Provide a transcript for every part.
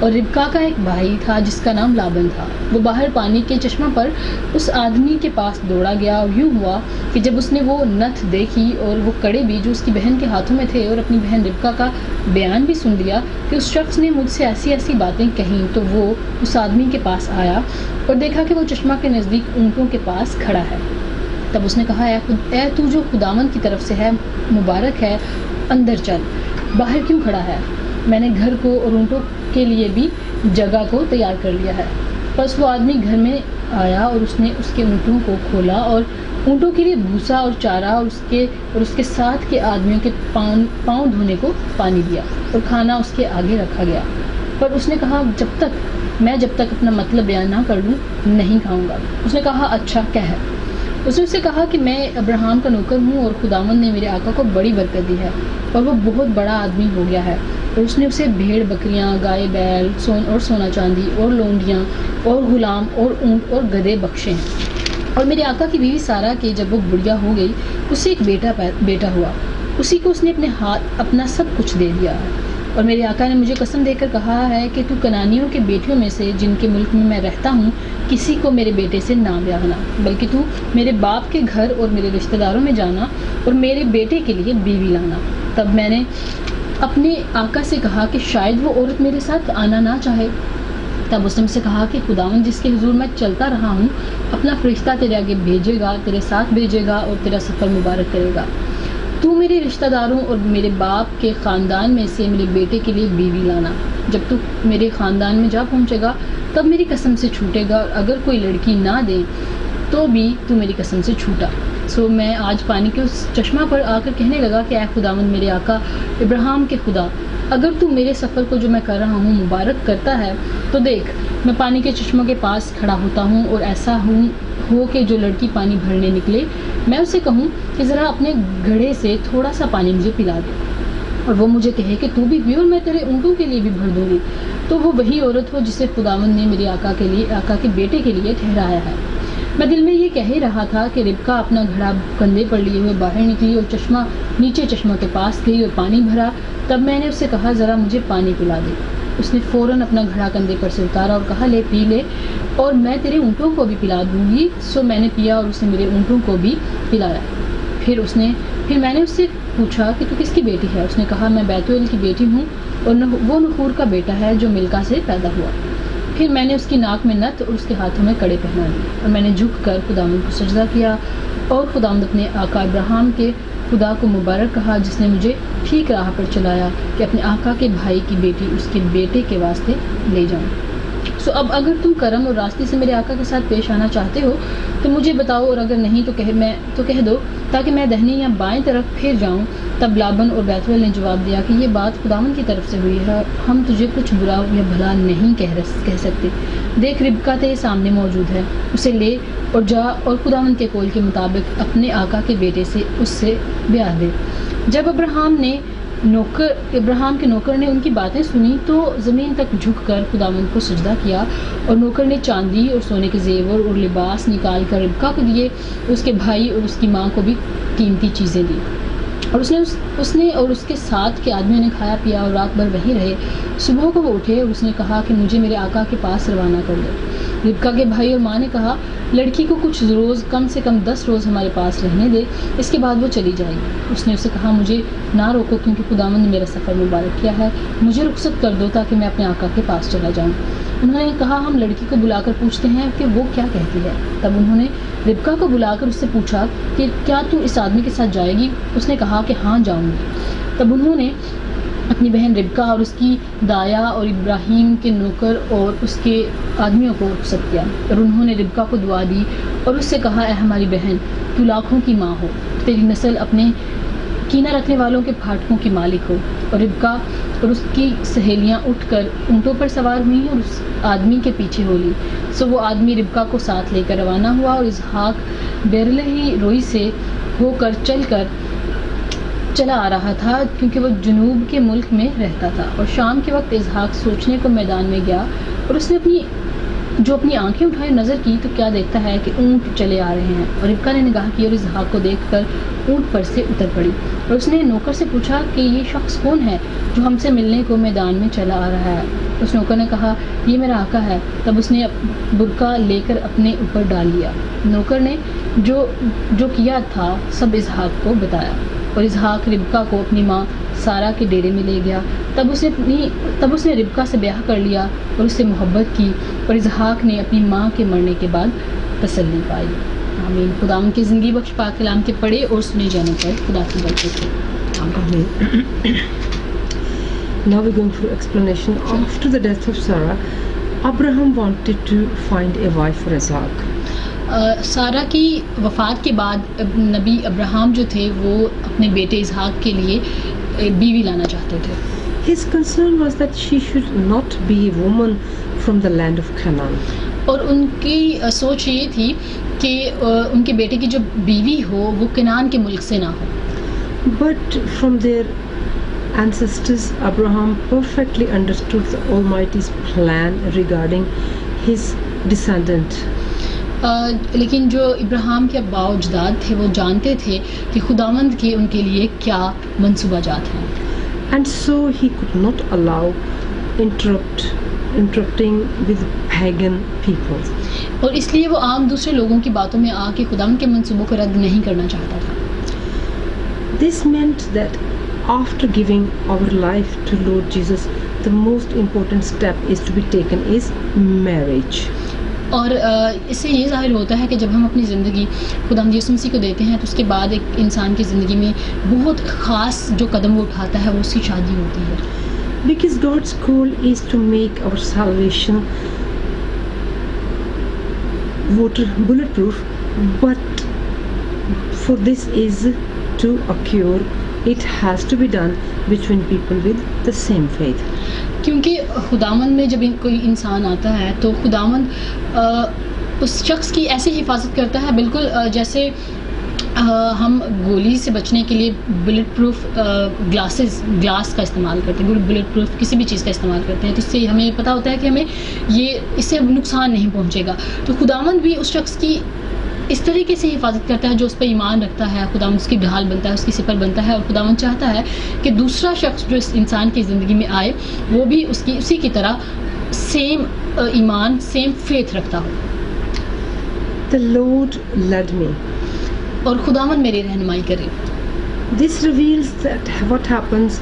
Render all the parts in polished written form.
اور ربکا کا ایک بھائی تھا جس کا نام لابن تھا۔ وہ باہر پانی کے چشمہ پر اس آدمی کے پاس دوڑا گیا، اور یوں ہوا کہ جب اس نے وہ نتھ دیکھی اور وہ کڑے بھی جو اس کی بہن کے ہاتھوں میں تھے، اور اپنی بہن ربکا کا بیان بھی سن لیا کہ اس شخص نے مجھ سے ایسی ایسی باتیں کہیں، تو وہ اس آدمی کے پاس آیا اور دیکھا کہ وہ چشمہ کے نزدیک اونٹوں کے پاس کھڑا ہے۔ تب اس نے کہا، اے تو جو خداوند کی طرف سے ہے، مبارک ہے، اندر چل، باہر کیوں کھڑا ہے؟ میں نے گھر کو اور اونٹوں کے لیے بھی جگہ کو تیار کر لیا ہے۔ پس وہ آدمی گھر میں آیا اور اس نے اس کے اونٹوں کو کھولا اور اونٹوں کے لیے بھوسا اور چارہ اور اس کے ساتھ کے آدمیوں کے پاؤں دھونے کو پانی دیا، اور کھانا اس کے آگے رکھا گیا۔ پر اس نے کہا، جب تک اپنا مطلب بیان نہ کر لوں نہیں کھاؤں گا۔ اس نے کہا، اچھا کہہ۔ اس نے اس سے کہا کہ میں ابراہیم کا نوکر ہوں، اور خداوند نے میرے آقا کو بڑی برکت دی ہے، اور وہ بہت بڑا آدمی ہو گیا ہے، اور اس نے اسے بھیڑ بکریاں، گائے بیل اور سونا چاندی اور لونڈیاں اور غلام اور اونٹ اور گدھے بخشے ہیں۔ اور میرے آقا کی بیوی سارہ کے جب وہ بڑھیا ہو گئی، اسے ایک بیٹا ہوا، اسی کو اس نے اپنے ہاتھ اپنا سب کچھ دے دیا ہے۔ اور میرے آقا نے مجھے قسم دے کر کہا ہے کہ تو کنانیوں کے بیٹیوں میں سے جن کے ملک میں میں رہتا ہوں کسی کو میرے بیٹے سے نہ بیاہنا، بلکہ تو میرے باپ کے گھر اور میرے رشتہ داروں میں جانا اور میرے بیٹے کے لیے بیوی لانا۔ تب میں نے اپنے آقا سے کہا کہ شاید وہ عورت میرے ساتھ آنا نہ چاہے۔ تب اس نے مجھ سے کہا کہ خداوند جس کے حضور میں چلتا رہا ہوں اپنا فرشتہ تیرے آگے بھیجے گا، تیرے ساتھ بھیجے گا اور تیرا سفر مبارک کرے گا۔ تو میرے رشتہ داروں اور میرے باپ کے خاندان میں سے میرے بیٹے کے لیے بیوی لانا۔ جب تو میرے خاندان میں جا پہنچے گا تب میری قسم سے چھوٹے گا، اور اگر کوئی لڑکی نہ دے تو بھی تو میری قسم سے چھوٹا۔ سو میں آج پانی کے اس چشمہ پر آ کر کہنے لگا کہ اے خداوند میرے آقا ابراہیم کے خدا، اگر تو میرے سفر کو جو میں کر رہا ہوں مبارک کرتا ہے تو دیکھ میں پانی کے چشموں کے پاس کھڑا ہوتا ہوں، اور ایسا ہو کہ جو لڑکی پانی بھرنے نکلے میں اسے کہوں کہ ذرا اپنے گھڑے سے تھوڑا سا پانی مجھے پلا دے، اور وہ مجھے کہے کہ تو بھی پی اور میں تیرے اونٹوں کے لیے بھی بھر دوں گی، تو وہ وہی عورت ہو جسے خداوند نے میرے آقا کے بیٹے کے لیے ٹھہرایا ہے۔ میں دل میں یہ کہہ ہی رہا تھا کہ ربکا اپنا گھڑا کندھے پر لیے ہوئے باہر نکلی اور نیچے چشمہ کے پاس گئی اور پانی بھرا۔ تب میں نے اس سے کہا، ذرا مجھے پانی پلا دے۔ اس نے فوراً اپنا گھڑا کندھے پر سے اتارا اور کہا، لے پی لے، اور میں تیرے اونٹوں کو بھی پلا دوں گی۔ سو میں نے پیا اور اس نے میرے اونٹوں کو بھی پلایا۔ پھر میں نے اس سے پوچھا کہ تو کس کی بیٹی ہے؟ اس نے کہا، میں بیتویل کی بیٹی ہوں، اور وہ نحور کا بیٹا ہے جو ملکا سے پیدا ہوا۔ پھر میں نے اس کی ناک میں نتھ اور اس کے ہاتھوں میں کڑے پہنا دیے، اور میں نے جھک کر خداوند کو سجدہ کیا، اور خداوند اپنے آقا ابراہیم کے خدا کو مبارک کہا جس نے مجھے ٹھیک راہ پر چلایا کہ اپنے آقا کے بھائی کی بیٹی اس کے بیٹے کے واسطے لے جاؤں۔ سو اب اگر تم کرم اور راستے سے میرے آقا کے ساتھ پیش آنا چاہتے ہو تو مجھے بتاؤ، اور اگر نہیں تو کہہ دو تاکہ میں دہنی یا بائیں طرف پھر جاؤں۔ تب لابن اور بیتویل نے جواب دیا کہ یہ بات خداوند کی طرف سے ہوئی ہے، ہم تجھے کچھ برا یا بھلا نہیں کہہ سکتے۔ دیکھ ربکا تیرے سامنے موجود ہے، اسے لے اور جا اور خداوند کے قول کے مطابق اپنے آقا کے بیٹے سے اس سے بیاہ دے۔ جب ابراہیم کے نوکر نے ان کی باتیں سنی تو زمین تک جھک کر خداوند کو سجدہ کیا، اور نوکر نے چاندی اور سونے کے زیور اور لباس نکال کر ربکا کو دیے، اس کے بھائی اور اس کی ماں کو بھی قیمتی چیزیں دی، اور اس نے اور اس کے ساتھ کے آدمیوں نے کھایا پیا اور رات بھر وہیں رہے۔ صبح کو وہ اٹھے اور اس نے کہا کہ مجھے میرے آقا کے پاس روانہ کر دو۔ ربکا کے بھائی اور ماں نے کہا، لڑکی کو کچھ روز کم سے کم 10 روز ہمارے پاس رہنے دے، اس کے بعد وہ چلی جائے گی۔ اس نے اسے کہا، مجھے نہ روکو کیونکہ خداوند نے میرا سفر مبارک کیا ہے، مجھے رخصت کر دو تاکہ میں اپنے آقا کے پاس چلا جاؤں۔ انہوں نے کہا، ہم لڑکی کو بلا کر پوچھتے ہیں کہ وہ کیا کہتی ہے۔ تب انہوں نے ربکا کو بلا کر اس سے پوچھا کہ کیا تو اس آدمی کے ساتھ جائے گی؟ اس نے کہا کہ ہاں جاؤں گی۔ تب انہوں نے اپنی بہن ربکا اور اس کی دایا اور ابراہیم کے نوکر اور اس کے آدمیوں کو رخصت کیا، اور انہوں نے ربکا کو دعا دی اور اس سے کہا، اے ہماری بہن، تو لاکھوں کی ماں ہو، تیری نسل اپنے کینہ رکھنے والوں کے پھاٹکوں کی مالک ہو۔ اور ربکا اور اس کی سہیلیاں اٹھ کر اونٹوں پر سوار ہوئیں اور اس آدمی کے پیچھے ہو لی۔ سو وہ آدمی ربکا کو ساتھ لے کر روانہ ہوا، اور اسحاق بیرلہی روئی سے ہو کر چلا آ رہا تھا کیونکہ وہ جنوب کے ملک میں رہتا تھا۔ اور شام کے وقت اسحاق سوچنے کو میدان میں گیا، اور اس نے اپنی جو اپنی آنکھیں اٹھائے نظر کی تو کیا دیکھتا ہے کہ اونٹ چلے آ رہے ہیں، اور ربکا نے نگاہ کی اور اسحاق کو دیکھ کر اونٹ پر سے اتر پڑی، اور اس نے نوکر سے پوچھا کہ یہ شخص کون ہے جو ہم سے ملنے کو میدان میں چلا آ رہا ہے؟ اس نوکر نے کہا یہ میرا آقا ہے۔ تب اس نے برقع لے کر اپنے اوپر ڈال لیا۔ نوکر نے جو کیا تھا سب اسحاق کو بتایا، اور اسحاق ربکا کو اپنی ماں سارا کے ڈیرے میں لے گیا۔ تب اس نے ربکا سے بیاہ کر لیا اور اس سے محبت کی، اور اسحاق نے اپنی ماں کے مرنے کے بعد تسلی پائی۔ آمین۔ خدا ان کی زندگی بخش پاک کلام کے پڑھے اور سنے جانے پر خدا کی برکت ہو۔ Amen. Now we're going through explanation. After the death of Sarah, Abraham wanted to find a wife for Isaac. Sara کی وفات کے بعد نبی ابراہیم جو تھے وہ اپنے بیٹے اسحاق کے لیے بیوی لانا چاہتے تھے۔ His concern was that she should not be a woman from the land of Canaan. اور ان کی سوچ یہ تھی کہ ان کے بیٹے کی جو بیوی ہو وہ کنعان کے ملک سے نہ ہو۔ But from their ancestors, Abraham perfectly understood the Almighty's plan regarding his descendant. لیکن جو ابراہیم کے اباء و اجداد تھے وہ جانتے تھے کہ خداوند کے ان کے لیے کیا منصوبہ جات ہیں، And so he could not allow interrupting with pagan peoples. اور اس لیے وہ عام دوسرے لوگوں کی باتوں میں آ کے خداوند کے منصوبوں کو رد نہیں کرنا چاہتا تھا۔ This meant that after giving our life to Lord Jesus, the most important step is to be taken is marriage. اور اس سے یہ ظاہر ہوتا ہے کہ جب ہم اپنی زندگی خداوند یسوع مسیح کو دیتے ہیں تو اس کے بعد ایک انسان کی زندگی میں بہت خاص جو قدم وہ اٹھاتا ہے وہ اس کی شادی ہوتی ہے۔ Because God's goal is to make our salvation bulletproof, but for this is to occur, it has to be done between people with the same faith. کیونکہ خداوند میں جب کوئی انسان آتا ہے تو خداوند اس شخص کی ایسی حفاظت کرتا ہے بالکل جیسے ہم گولی سے بچنے کے لیے بلٹ پروف گلاس کا استعمال کرتے ہیں، بلٹ پروف کسی بھی چیز کا استعمال کرتے ہیں، تو اس سے ہمیں پتہ ہوتا ہے کہ ہمیں اس سے نقصان نہیں پہنچے گا۔ تو خداوند بھی اس شخص کی اس طریقے سے حفاظت کرتا ہے جو اس پہ ایمان رکھتا ہے، خداوند اس کی ڈھال بنتا ہے، اس کی سپر بنتا ہے، اور خداوند چاہتا ہے کہ دوسرا شخص جو اس انسان کی زندگی میں آئے وہ بھی اسی کی طرح سیم ایمان سیم فیتھ رکھتا ہو۔ The Lord led me. اور خداوند میری رہنمائی کرے۔ This reveals that what happens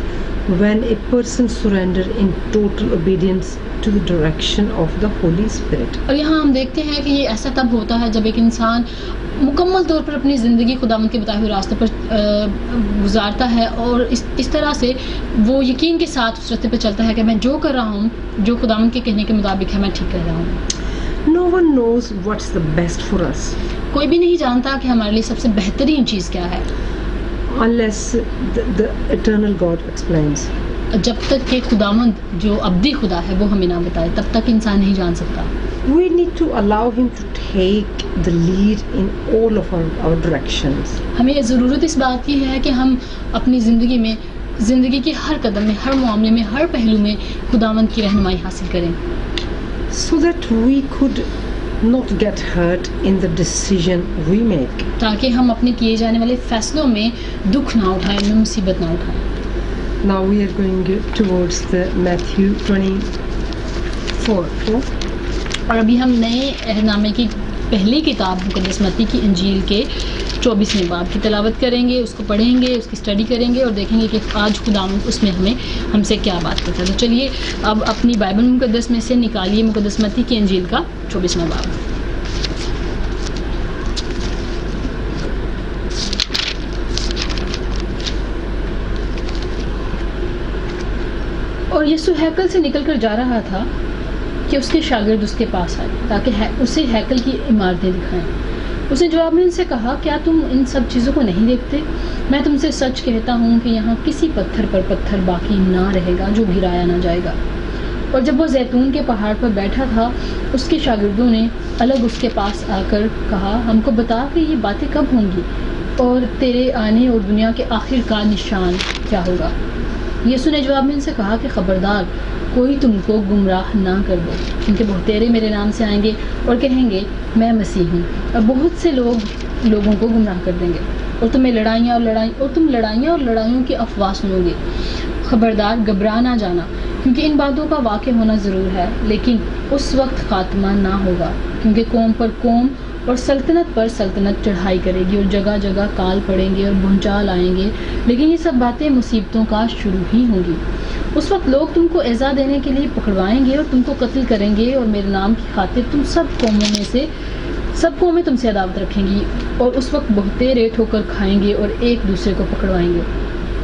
when a person surrenders in total obedience to the direction of the Holy Spirit. اور یہاں ہم دیکھتے ہیں کہ یہ ایسا تب ہوتا ہے جب ایک انسان مکمل طور پر اپنی زندگی خداوند کے بتائے ہوئے راستے پر گزارتا ہے، اور اس طرح سے وہ یقین کے ساتھ اس راستے پہ چلتا ہے کہ میں جو کر رہا ہوں جو خداوند کے کہنے کے مطابق ہے میں ٹھیک کر رہا ہوں۔ No one knows what's the best for us کوئی بھی نہیں جانتا کہ ہمارے لیے سب سے بہترین چیز کیا ہے unless the eternal God explains. جب تک کہ خداوند جو ابدی خدا ہے وہ ہمیں نہ بتائے تب تک انسان نہیں جان سکتا۔ We need to allow him to take the lead in all of our directions. ہمیں ضرورت اس بات کی ہے کہ ہم اپنی زندگی میں زندگی کے ہر قدم میں ہر معاملے میں ہر پہلو میں خداوند کی رہنمائی حاصل کریں، So that we could not get hurt in the decision we make. تاکہ ہم اپنے کیے جانے والے فیصلوں میں دکھ نہ اٹھائیں، میں مصیبت نہ اٹھائیں۔ Now we are going towards the Matthew 24. اور ابھی ہم نئے عہد نامے کی پہلی کتاب مقدس متی کی انجیل کے 24ویں باب کی تلاوت کریں گے، اس کو پڑھیں گے، اس کی اسٹڈی کریں گے اور دیکھیں گے کہ آج خداوند اس میں ہم سے کیا بات کرتا ہے۔ تو چلیے اب اپنی بائبل مقدس میں سے نکالیے مقدس متی کی انجیل کا 24واں باب۔ اور یسوع ہیکل سے نکل کر جا رہا تھا کہ اس کے شاگرد اس کے پاس آئے تاکہ اسے ہیکل کی عمارتیں دکھائیں۔ اس نے جواب میں ان سے کہا، کیا تم ان سب چیزوں کو نہیں دیکھتے؟ میں تم سے سچ کہتا ہوں کہ یہاں کسی پتھر پر پتھر باقی نہ رہے گا جو گرایا نہ جائے گا۔ اور جب وہ زیتون کے پہاڑ پر بیٹھا تھا اس کے شاگردوں نے الگ اس کے پاس آ کر کہا، ہم کو بتا کہ یہ باتیں کب ہوں گی اور تیرے آنے اور دنیا کے آخر کا نشان کیا ہوگا؟ یسوع نے جواب میں ان سے کہا کہ خبردار کوئی تم کو گمراہ نہ کر دے، کیونکہ بہتیرے میرے نام سے آئیں گے اور کہیں گے میں مسیح ہوں، اور بہت سے لوگوں کو گمراہ کر دیں گے، اور تم لڑائیاں اور لڑائیوں کی افواہ سنو گے۔ خبردار، گھبرا نہ جانا، کیونکہ ان باتوں کا واقع ہونا ضرور ہے، لیکن اس وقت خاتمہ نہ ہوگا، کیونکہ قوم پر قوم اور سلطنت پر سلطنت چڑھائی کرے گی، اور جگہ جگہ کال پڑیں گے اور بھونچال آئیں گے، لیکن یہ سب باتیں مصیبتوں کا شروع ہی ہوں گی۔ اس وقت لوگ تم کو ایذا دینے کے لیے پکڑوائیں گے اور تم کو قتل کریں گے، اور میرے نام کی خاطر تم سب قومیں تم سے عداوت رکھیں گی، اور اس وقت بہتیرے ٹھوکر کھائیں گے اور ایک دوسرے کو پکڑوائیں گے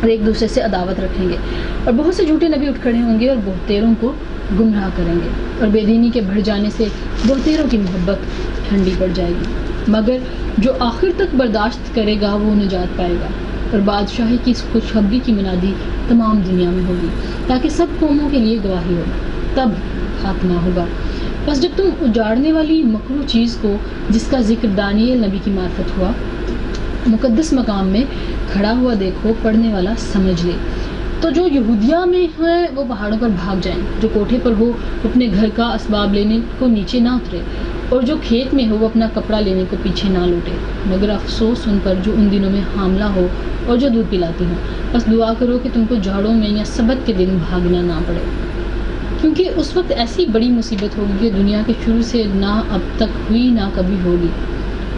اور ایک دوسرے سے عداوت رکھیں گے، اور بہت سے جھوٹے نبی اٹھ کھڑے ہوں گے اور بہتیروں کو گمراہ کریں گے، اور بے دینی کے بڑھ جانے سے بہتیروں کی محبت ٹھنڈی پڑ جائے گی، مگر جو آخر تک برداشت کرے گا وہ نجات پائے گا، اور بادشاہی کی اس خوشخبری کی منادی تمام دنیا میں ہوگی، تاکہ سب قوموں کے لیے گواہی ہو، تب خاتمہ ہوگا۔ بس جب تم اجاڑنے والی مکروہ چیز کو، جس کا ذکر دانیل نبی کی معرفت ہوا، مقدس مقام میں کھڑا ہوا دیکھو، پڑھنے والا سمجھ لے، تو جو یہودیہ میں ہیں وہ پہاڑوں پر بھاگ جائیں، جو کوٹھے پر ہو اپنے گھر کا اسباب لینے کو نیچے نہ اترے، اور جو کھیت میں ہو وہ اپنا کپڑا لینے کو پیچھے نہ لوٹے، مگر افسوس ان پر جو ان دنوں میں حاملہ ہو اور جو دودھ پلاتی ہوں۔ بس دعا کرو کہ تم کو جھاڑوں میں یا سبت کے دن بھاگنا نہ پڑے، کیونکہ اس وقت ایسی بڑی مصیبت ہوگی کہ دنیا کے شروع سے نہ اب تک ہوئی نہ کبھی ہوگی،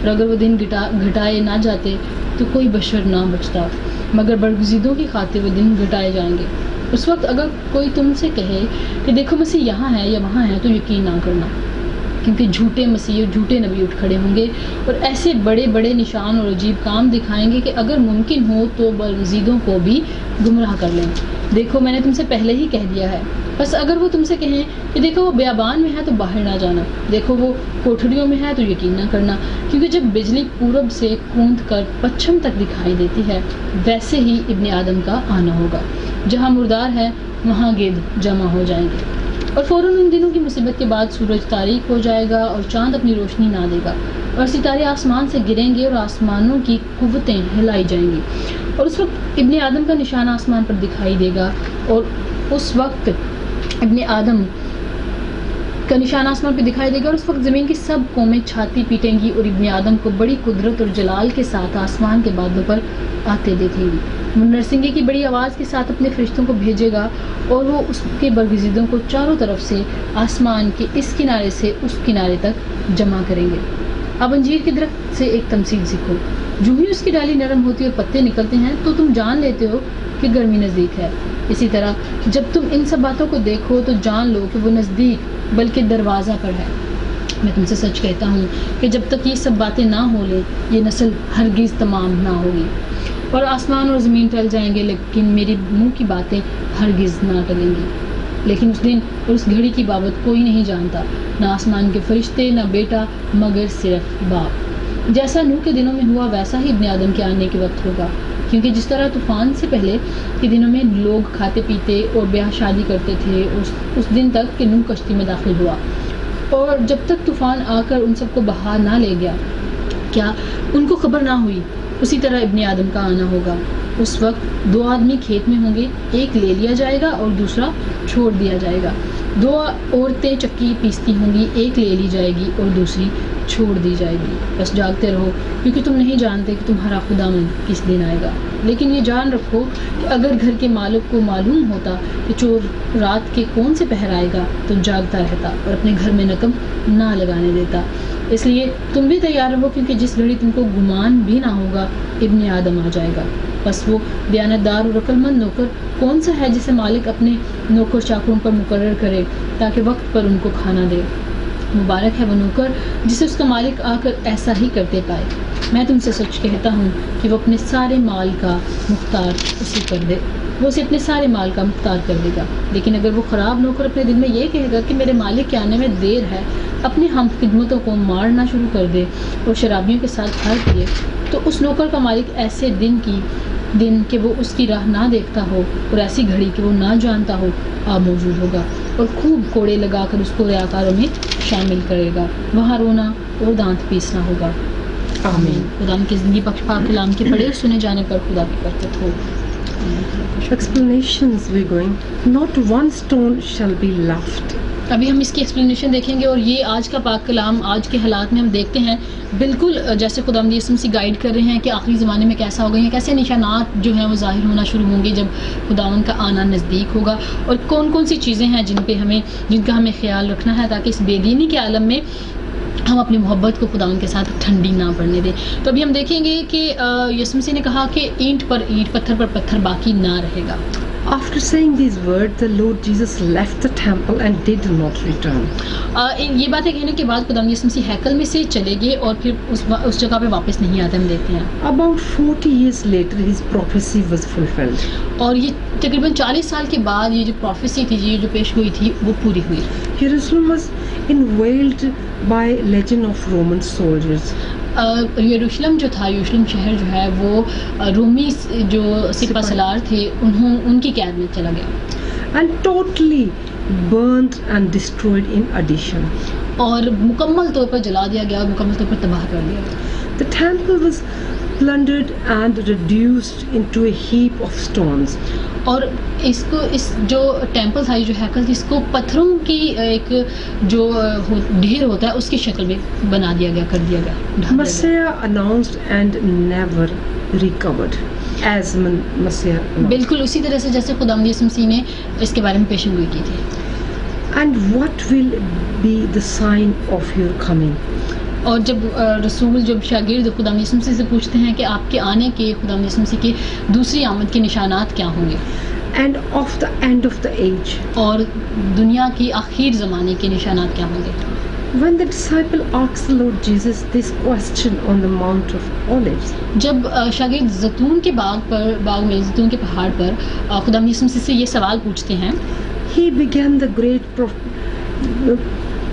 اور اگر وہ دن گھٹائے نہ جاتے تو کوئی بشر نہ بچتا، مگر برگزیدوں کی خاطر وہ دن گھٹائے جائیں گے۔ اس وقت اگر کوئی تم سے کہے کہ دیکھو مسیح یہاں ہے یا وہاں ہے، تو یقین نہ کرنا، کیونکہ جھوٹے مسیح اور جھوٹے نبی اٹھ کھڑے ہوں گے اور ایسے بڑے بڑے نشان اور عجیب کام دکھائیں گے کہ اگر ممکن ہو تو برگزیدوں کو بھی گمراہ کر لیں۔ دیکھو میں نے تم سے پہلے ہی کہہ دیا ہے، بس اگر وہ تم سے کہیں کہ دیکھو وہ بیابان میں ہے تو باہر نہ جانا، دیکھو وہ کوٹھڑیوں میں ہے تو یقین نہ کرنا، کیونکہ جب بجلی پورب سے کوند کر پچھم تک دکھائی دیتی ہے، ویسے ہی ابن آدم کا آنا ہوگا۔ جہاں مردار ہے وہاں گید جمع ہو جائیں گے، اور فوراً ان دنوں کی مصیبت کے بعد سورج تاریک ہو جائے گا اور چاند اپنی روشنی نہ دے گا، اور ستارے آسمان سے گریں گے اور آسمانوں کی قوتیں ہلائی جائیں گی، اور اس وقت ابن آدم کا نشان آسمان پر دکھائی دے گا، اور اس وقت ابن آدم کا نشان آسمان پہ دکھائی دے گا، اور اس وقت زمین کی سب قومیں چھاتی پیٹیں گی اور ابن آدم کو بڑی قدرت اور جلال کے ساتھ آسمان کے بادلوں پر آتے دیکھیں گی۔ وہ نرسنگے کی بڑی آواز کے ساتھ اپنے فرشتوں کو بھیجے گا، اور وہ اس کے برگزیدوں کو چاروں طرف سے آسمان کے اس کنارے سے اس کنارے تک جمع کریں گے۔ اب انجیر کے درخت سے ایک تمثیل سیکھو، جو ہی اس کی ڈالی نرم ہوتی ہے اور پتے نکلتے ہیں تو تم جان لیتے ہو کہ گرمی نزدیک ہے، اسی طرح جب تم ان سب باتوں کو دیکھو تو جان لو کہ وہ نزدیک بلکہ دروازہ پر ہے۔ میں تم سے سچ کہتا ہوں کہ جب تک یہ سب باتیں نہ ہو لیں یہ نسل ہرگز تمام نہ ہوگی، اور آسمان اور زمین ٹل جائیں گے لیکن میری منہ کی باتیں ہرگز نہ ٹلیں گی۔ لیکن اس دن اور اس گھڑی کی بابت کوئی نہیں جانتا، نہ آسمان کے فرشتے نہ بیٹا، مگر صرف باپ۔ جیسا نوح کے دنوں میں ہوا ویسا ہی ابن آدم کے آنے کے وقت ہوگا، کیونکہ جس طرح طوفان سے پہلے کے دنوں میں لوگ کھاتے پیتے اور بیاہ شادی کرتے تھے اس دن تک کہ نوح کشتی میں داخل ہوا، اور جب تک طوفان آ کر ان سب کو بہا نہ لے گیا، کیا ان کو خبر نہ ہوئی؟ اسی طرح ابن آدم کا آنا ہوگا۔ اس وقت دو آدمی کھیت میں ہوں گے، ایک لے لیا جائے گا اور دوسرا چھوڑ دیا جائے گا۔ دو عورتیں چکی پیستی ہوں گی، ایک لے لی جائے گی اور دوسری چھوڑ دی جائے گی۔ بس جاگتے رہو، کیونکہ تم نہیں جانتے کہ تمہارا خداوند کس دن آئے گا۔ لیکن یہ جان رکھو کہ اگر گھر کے مالک کو معلوم ہوتا کہ چور رات کے کون سے پہر آئے گا تو جاگتا رہتا اور اپنے گھر میں نکم نہ لگانے دیتا۔ اس لیے تم بھی تیار رہو، کیونکہ جس گھڑی تم کو گمان بھی نہ ہوگا ابن آدم آ جائے گا۔ بس وہ دیانتدار اور عقل مند نوکر کون سا ہے جسے مالک اپنے نوکر چاکروں پر مقرر کرے تاکہ وقت پر ان کو کھانا دے؟ مبارک ہے وہ نوکر جسے اس کا مالک آ کر ایسا ہی کرتے پائے۔ میں تم سے سچ کہتا ہوں کہ وہ اپنے سارے مال کا مختار اسے کر دے، وہ اسے اپنے سارے مال کا مختار کر دے گا۔ لیکن اگر وہ خراب نوکر اپنے دل میں یہ کہے گا کہ میرے مالک کے آنے میں دیر ہے، اپنے ہم خدمتوں کو مارنا شروع کر دے اور شرابیوں کے ساتھ کھا پیے، تو اس نوکر کا مالک ایسے دن کہ وہ اس کی راہ نہ دیکھتا ہو اور ایسی گھڑی کہ وہ نہ جانتا ہو آ موجود ہوگا، اور خوب کوڑے لگا کر اس کو ریاکاروں میں شامل کرے گا، وہاں رونا اور دانت پیسنا ہوگا۔ آمین۔ خدا کی زندگی بخش پاک کلام کے پڑھے اور سنے جانے پر خدا کی برکت ہو۔ explanations we're going. Not one stone shall be left. ابھی ہم اس کی ایکسپلینیشن دیکھیں گے، اور یہ آج کا پاک کلام آج کے حالات میں ہم دیکھتے ہیں بالکل جیسے خداوند یسوع مسیح گائیڈ کر رہے ہیں کہ آخری زمانے میں کیسا ہوگا، یا کیسے نشانات جو ہیں وہ ظاہر ہونا شروع ہوں گے جب خداوند کا آنا نزدیک ہوگا، اور کون کون سی چیزیں ہیں جن کا ہمیں خیال رکھنا ہے تاکہ اس بے دینی کے عالم میں ہم اپنی محبت کو خداوند کے ساتھ ٹھنڈی نہ پڑنے دیں۔ تو ابھی ہم دیکھیں گے کہ یسوع مسیح نے کہا کہ اینٹ پر اینٹ، پتھر پر پتھر باقی نہ رہے گا۔ After saying these words, the Lord Jesus left the temple and did not return. یہ باتیں کہنے کے بعد خداوند یسوع مسیح ہیکل میں سے چلے گئے اور پھر اس جگہ پہ واپس نہیں آتے، ہم دیکھتے ہیں۔ About 40 years later, his prophecy was fulfilled. اور یہ تقریباً 40 سال کے بعد یہ جو پروفیسی تھی، یہ جو پیش گوئی تھی، وہ پوری ہوئی۔ Jerusalem was invaded by legion of Roman soldiers. یروشلم جو تھا، یروشلم شہر جو ہے وہ رومی جو سپہ سالار تھے ان کی قید میں چلا گیا، And totally burnt and destroyed in addition. اور مکمل طور پر جلا دیا گیا اور مکمل طور پر تباہ کر دیا گیا۔ The temple was plundered and reduced into a heap of stones. اور اس جو ٹیمپل تھا، یہ جو ہیکل تھی، اس کو پتھروں کی ایک جو ڈھیر ہوتا ہے اس کی شکل میں بنا دیا گیا، کر دیا گیا، ڈھا دیا گیا۔ Messiah announced and never recovered. As Messiah announced. بالکل اسی طرح سے جیسے خداوند یسوع مسیح نے اس کے بارے میں پیشن گوئی کی تھی۔ And what will be the sign of your coming? اور جب رسول جب شاگرد خداوند یسوع مسیح سے پوچھتے ہیں کہ آپ کے آنے کے، خداوند یسوع مسیح کے دوسری آمد کے نشانات کیا ہوں گے، And of the end of the age. اور دنیا کی آخر زمانے کے نشانات کیا ہوں گے۔ When the disciple asked the Lord Jesus this question on the Mount of Olives, جب شاگرد زیتون کے باغ میں زیتون کے پہاڑ پر خداوند یسوع مسیح سے یہ سوال پوچھتے ہیں، he began the great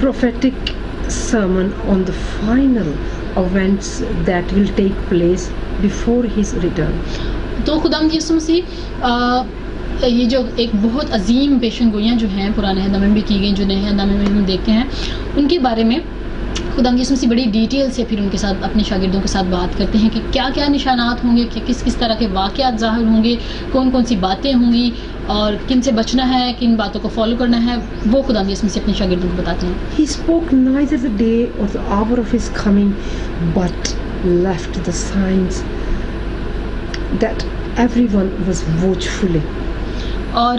prophetic sermon on the final events that will take place before his return. تو خداوند یسوع مسیح یہ جو ایک بہت عظیم پیشن گوئیاں جو ہیں پرانے عہد میں بھی کی گئیں، جو نئے عہد میں ہم دیکھتے ہیں، ان کے بارے میں خداوند یسوع مسیح بڑی ڈیٹیل سے پھر ان کے ساتھ اپنے شاگردوں کے ساتھ بات کرتے ہیں کہ کیا کیا نشانات ہوں گے، کہ کس طرح کے واقعات ظاہر ہوں گے، کون سی باتیں ہوں گی، اور کن سے بچنا ہے، کن باتوں کو فالو کرنا ہے، وہ خداوند یسوع مسیح اپنے شاگردوں کو بتاتے ہیں۔ He spoke neither the day or the hour of his coming, but left the signs that everyone was watchfully. اور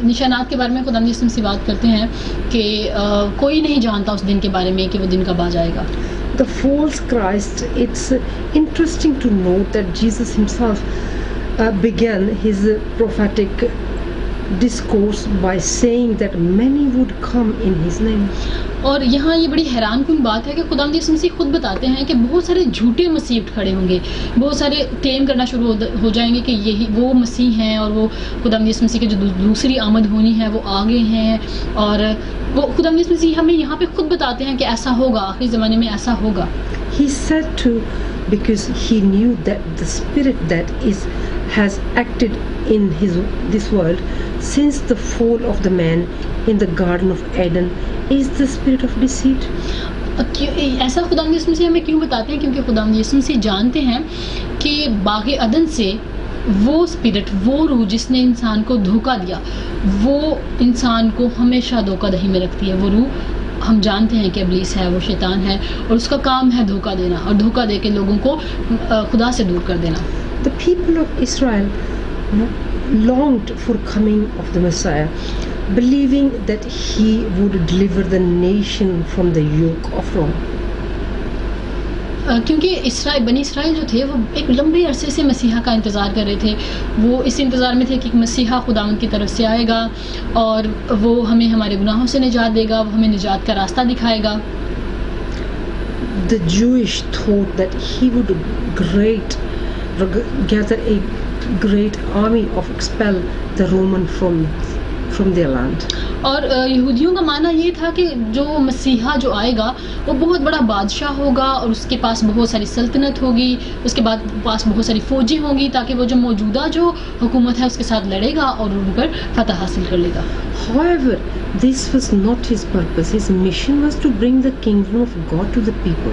نشانات کے بارے میں خداوند یسوع مسیح بات کرتے ہیں کہ کوئی نہیں جانتا اس دن کے بارے میں کہ وہ دن کب آ جائے گا۔ The false Christ, it's interesting to note that Jesus himself began his prophetic discourse by saying that many would come in his name. اور یہاں یہ بڑی حیران کن بات ہے کہ خداوند یسوع مسیح خود بتاتے ہیں کہ بہت سارے جھوٹے مسیح کھڑے ہوں گے، بہت سارے کلیم کرنا شروع ہو جائیں گے کہ یہی وہ مسیح ہیں، اور وہ خداوند یسوع مسیح کی جو دوسری آمد ہونی ہے وہ آگے ہیں، اور وہ خداوند یسوع مسیح ہمیں یہاں پہ خود بتاتے ہیں کہ ایسا ہوگا، آخری زمانے میں ایسا ہوگا۔ He said to, because he knew that the spirit that has acted in this world since the fall of the man in the Garden of Eden is the spirit of deceit. ایسا خداوند یسوع مسیح ہمیں کیوں بتاتے ہیں؟ کیونکہ خداوند یسوع مسیح جانتے ہیں کہ باغ عدن سے وہ اسپرٹ، وہ روح جس نے انسان کو دھوکہ دیا، وہ انسان کو ہمیشہ دھوکہ دہی میں رکھتی ہے۔ وہ روح ہم جانتے ہیں کہ ابلیس ہے، وہ شیطان ہے، اور اس کا کام ہے دھوکہ دینا، اور دھوکہ دے کے لوگوں کو خدا سے دور کر دینا۔ The people of Israel longed for coming of the Messiah, believing that he would deliver the nation from the yoke of Rome. کیونکہ بنی اسرائیل جو تھے وہ ایک لمبے عرصے سے مسیحا کا انتظار کر رہے تھے، وہ اس انتظار میں تھے کہ مسیحا خداوند کی طرف سے آئے گا اور وہ ہمیں ہمارے گناہوں سے نجات دے گا، وہ ہمیں نجات کا راستہ دکھائے گا۔ The Jewish thought that he would gather a great army of expel the Roman from their land. اور یہودیوں کا ماننا یہ تھا کہ جو مسیحا جو آئے گا وہ بہت بڑا بادشاہ ہوگا، اور اس کے پاس بہت ساری سلطنت ہوگی، اس کے بعد پاس بہت ساری فوجیں ہوں گی، تاکہ وہ جو موجودہ جو حکومت ہے اس کے ساتھ لڑے گا اور ان پر فتح حاصل کر لے گا۔ However, This was not his purpose. His mission was to bring the kingdom of God to the people.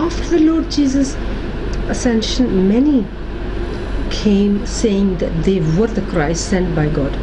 After the Lord Jesus' ascension, many came saying that they were the Christ sent by God.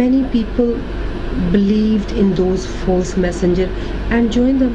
Many people believed in those false messengers and joined them.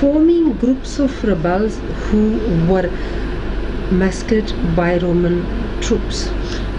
Forming groups of rebels who were massacred by Roman troops.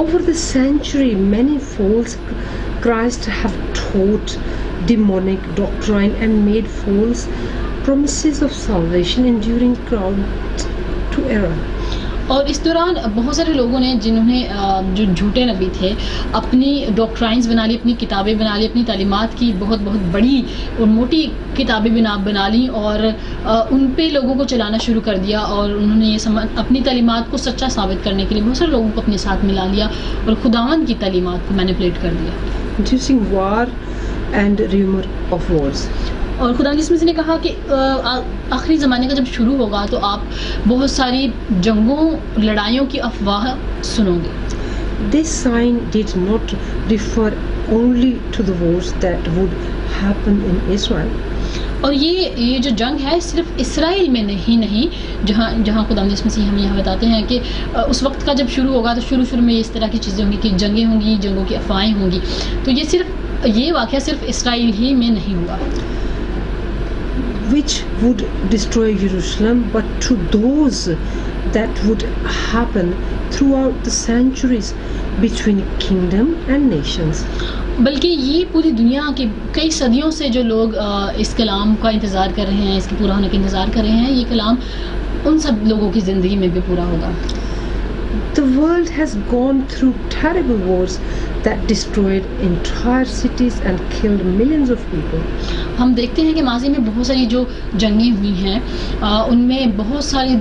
Over the century, many false Christ have taught demonic doctrine and made false promises of salvation, enduring crowd to error. اور اس دوران بہت سارے لوگوں نے جنہوں نے جو جھوٹے نبی تھے اپنی ڈاکٹرائنز بنا لی، اپنی کتابیں بنا لی، اپنی تعلیمات کی بہت بڑی اور موٹی کتابیں بنا لیں اور ان پہ لوگوں کو چلانا شروع کر دیا، اور انہوں نے یہ اپنی تعلیمات کو سچا ثابت کرنے کے لیے بہت سارے لوگوں کو اپنے ساتھ ملا لیا اور خداوند کی تعلیمات کو مینیپولیٹ کر دیا. Inducing war and rumor of wars. اور خدا یسوع مسیح نے کہا کہ آخری زمانے کا جب شروع ہوگا تو آپ بہت ساری جنگوں، لڑائیوں کی افواہ سنو گے. This sign did not refer only to the wars that would happen in Israel. اور یہ جو جنگ ہے صرف اسرائیل میں نہیں جہاں خدا یسوع مسیح ہمیں یہاں بتاتے ہیں کہ اس وقت کا جب شروع ہوگا تو شروع میں اس طرح کی چیزیں ہوں گی کہ جنگیں ہوں گی، جنگوں کی افواہیں ہوں گی. تو یہ واقعہ صرف اسرائیل ہی میں نہیں ہوا which would destroy Jerusalem, but to those that would happen throughout the centuries between kingdom and nations. بلکہ یہ پوری دنیا کے کئی صدیوں سے جو لوگ اس کلام کا انتظار کر رہے ہیں، اس کے پورا ہونے کا انتظار کر رہے ہیں، یہ کلام ان سب لوگوں کی زندگی میں بھی پورا ہوگا. The world has gone through terrible wars that destroyed entire cities and killed millions of people. ہم دیکھتے ہیں کہ ماضی میں بہت ساری جو جنگیں ہوئی ہیں ان میں بہت سارے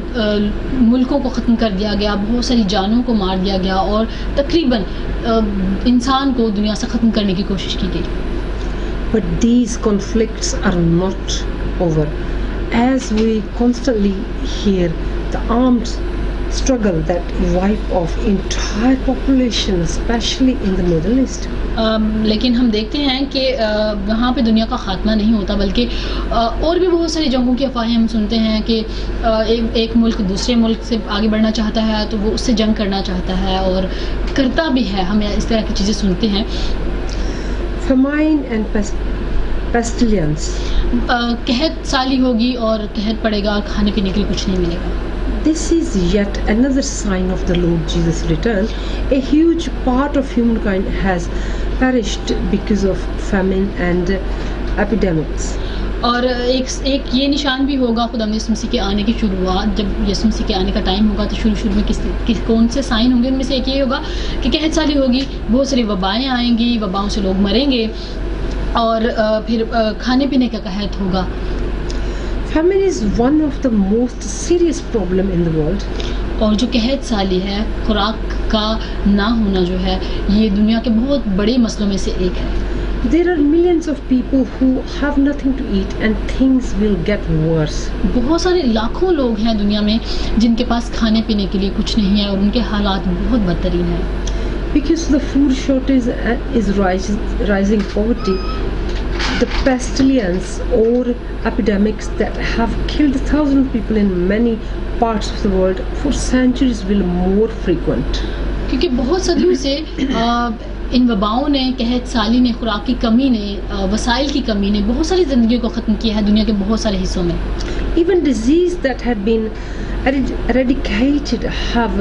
ملکوں کو ختم کر دیا گیا، بہت ساری جانوں کو مار دیا گیا اور تقریباً انسان کو دنیا سے ختم کرنے کی کوشش کی گئی. But these conflicts are not over. As we constantly hear the armed struggle that wipe off entire population, especially in the Middle East. لیکن ہم دیکھتے ہیں کہ وہاں پہ دنیا کا خاتمہ نہیں ہوتا، بلکہ اور بھی بہت ساری جنگوں کی افواہیں ہم سنتے ہیں کہ ایک ملک دوسرے ملک سے آگے بڑھنا چاہتا ہے تو وہ اس سے جنگ کرنا چاہتا ہے اور کرتا بھی ہے. ہم اس طرح کی چیزیں سنتے ہیں. Famine and pestilence. قحط سالی ہوگی اور قحط پڑے گا، کھانے پینے کے لیے کچھ نہیں ملے گا. This is yet another sign of the Lord Jesus' return. A huge part of humankind has perished because of famine and epidemics. اور ایک یہ نشان بھی ہوگا خدا یسوع مسیح کے آنے کی شروعات، جب یسوع مسیح کے آنے کا ٹائم ہوگا تو شروع میں کون سے سائن ہوں گے. ان میں سے ایک یہ ہوگا کہ قحط سالی ہوگی، بہت ساری وبائیں آئیں گی، وباؤں سے لوگ مریں گے اور پھر کھانے پینے کا قحط ہوگا. Famine is one of the most serious problem in the world. اور جو قحط سالی ہے، خوراک کا نہ ہونا جو ہے، یہ دنیا کے بہت بڑے مسئلوں میں سے ایک ہے. There are millions of people who have nothing to eat and things will get worse. بہت سارے لاکھوں لوگ ہیں دنیا میں جن کے پاس کھانے پینے کے لیے کچھ نہیں ہے اور ان کے حالات بہت بدترین ہیں. Because the food shortage is rising poverty, the pestilence or epidemics that have killed thousands of people in many parts of the world for centuries will more frequent. کیونکہ بہت صدیوں سے ان وباؤں نے، قحط سالی نے، خوراک کی کمی نے، وسائل کی کمی نے بہت ساری زندگیوں کو ختم کیا ہے دنیا کے بہت سارے حصوں میں. Even disease that had been eradicated have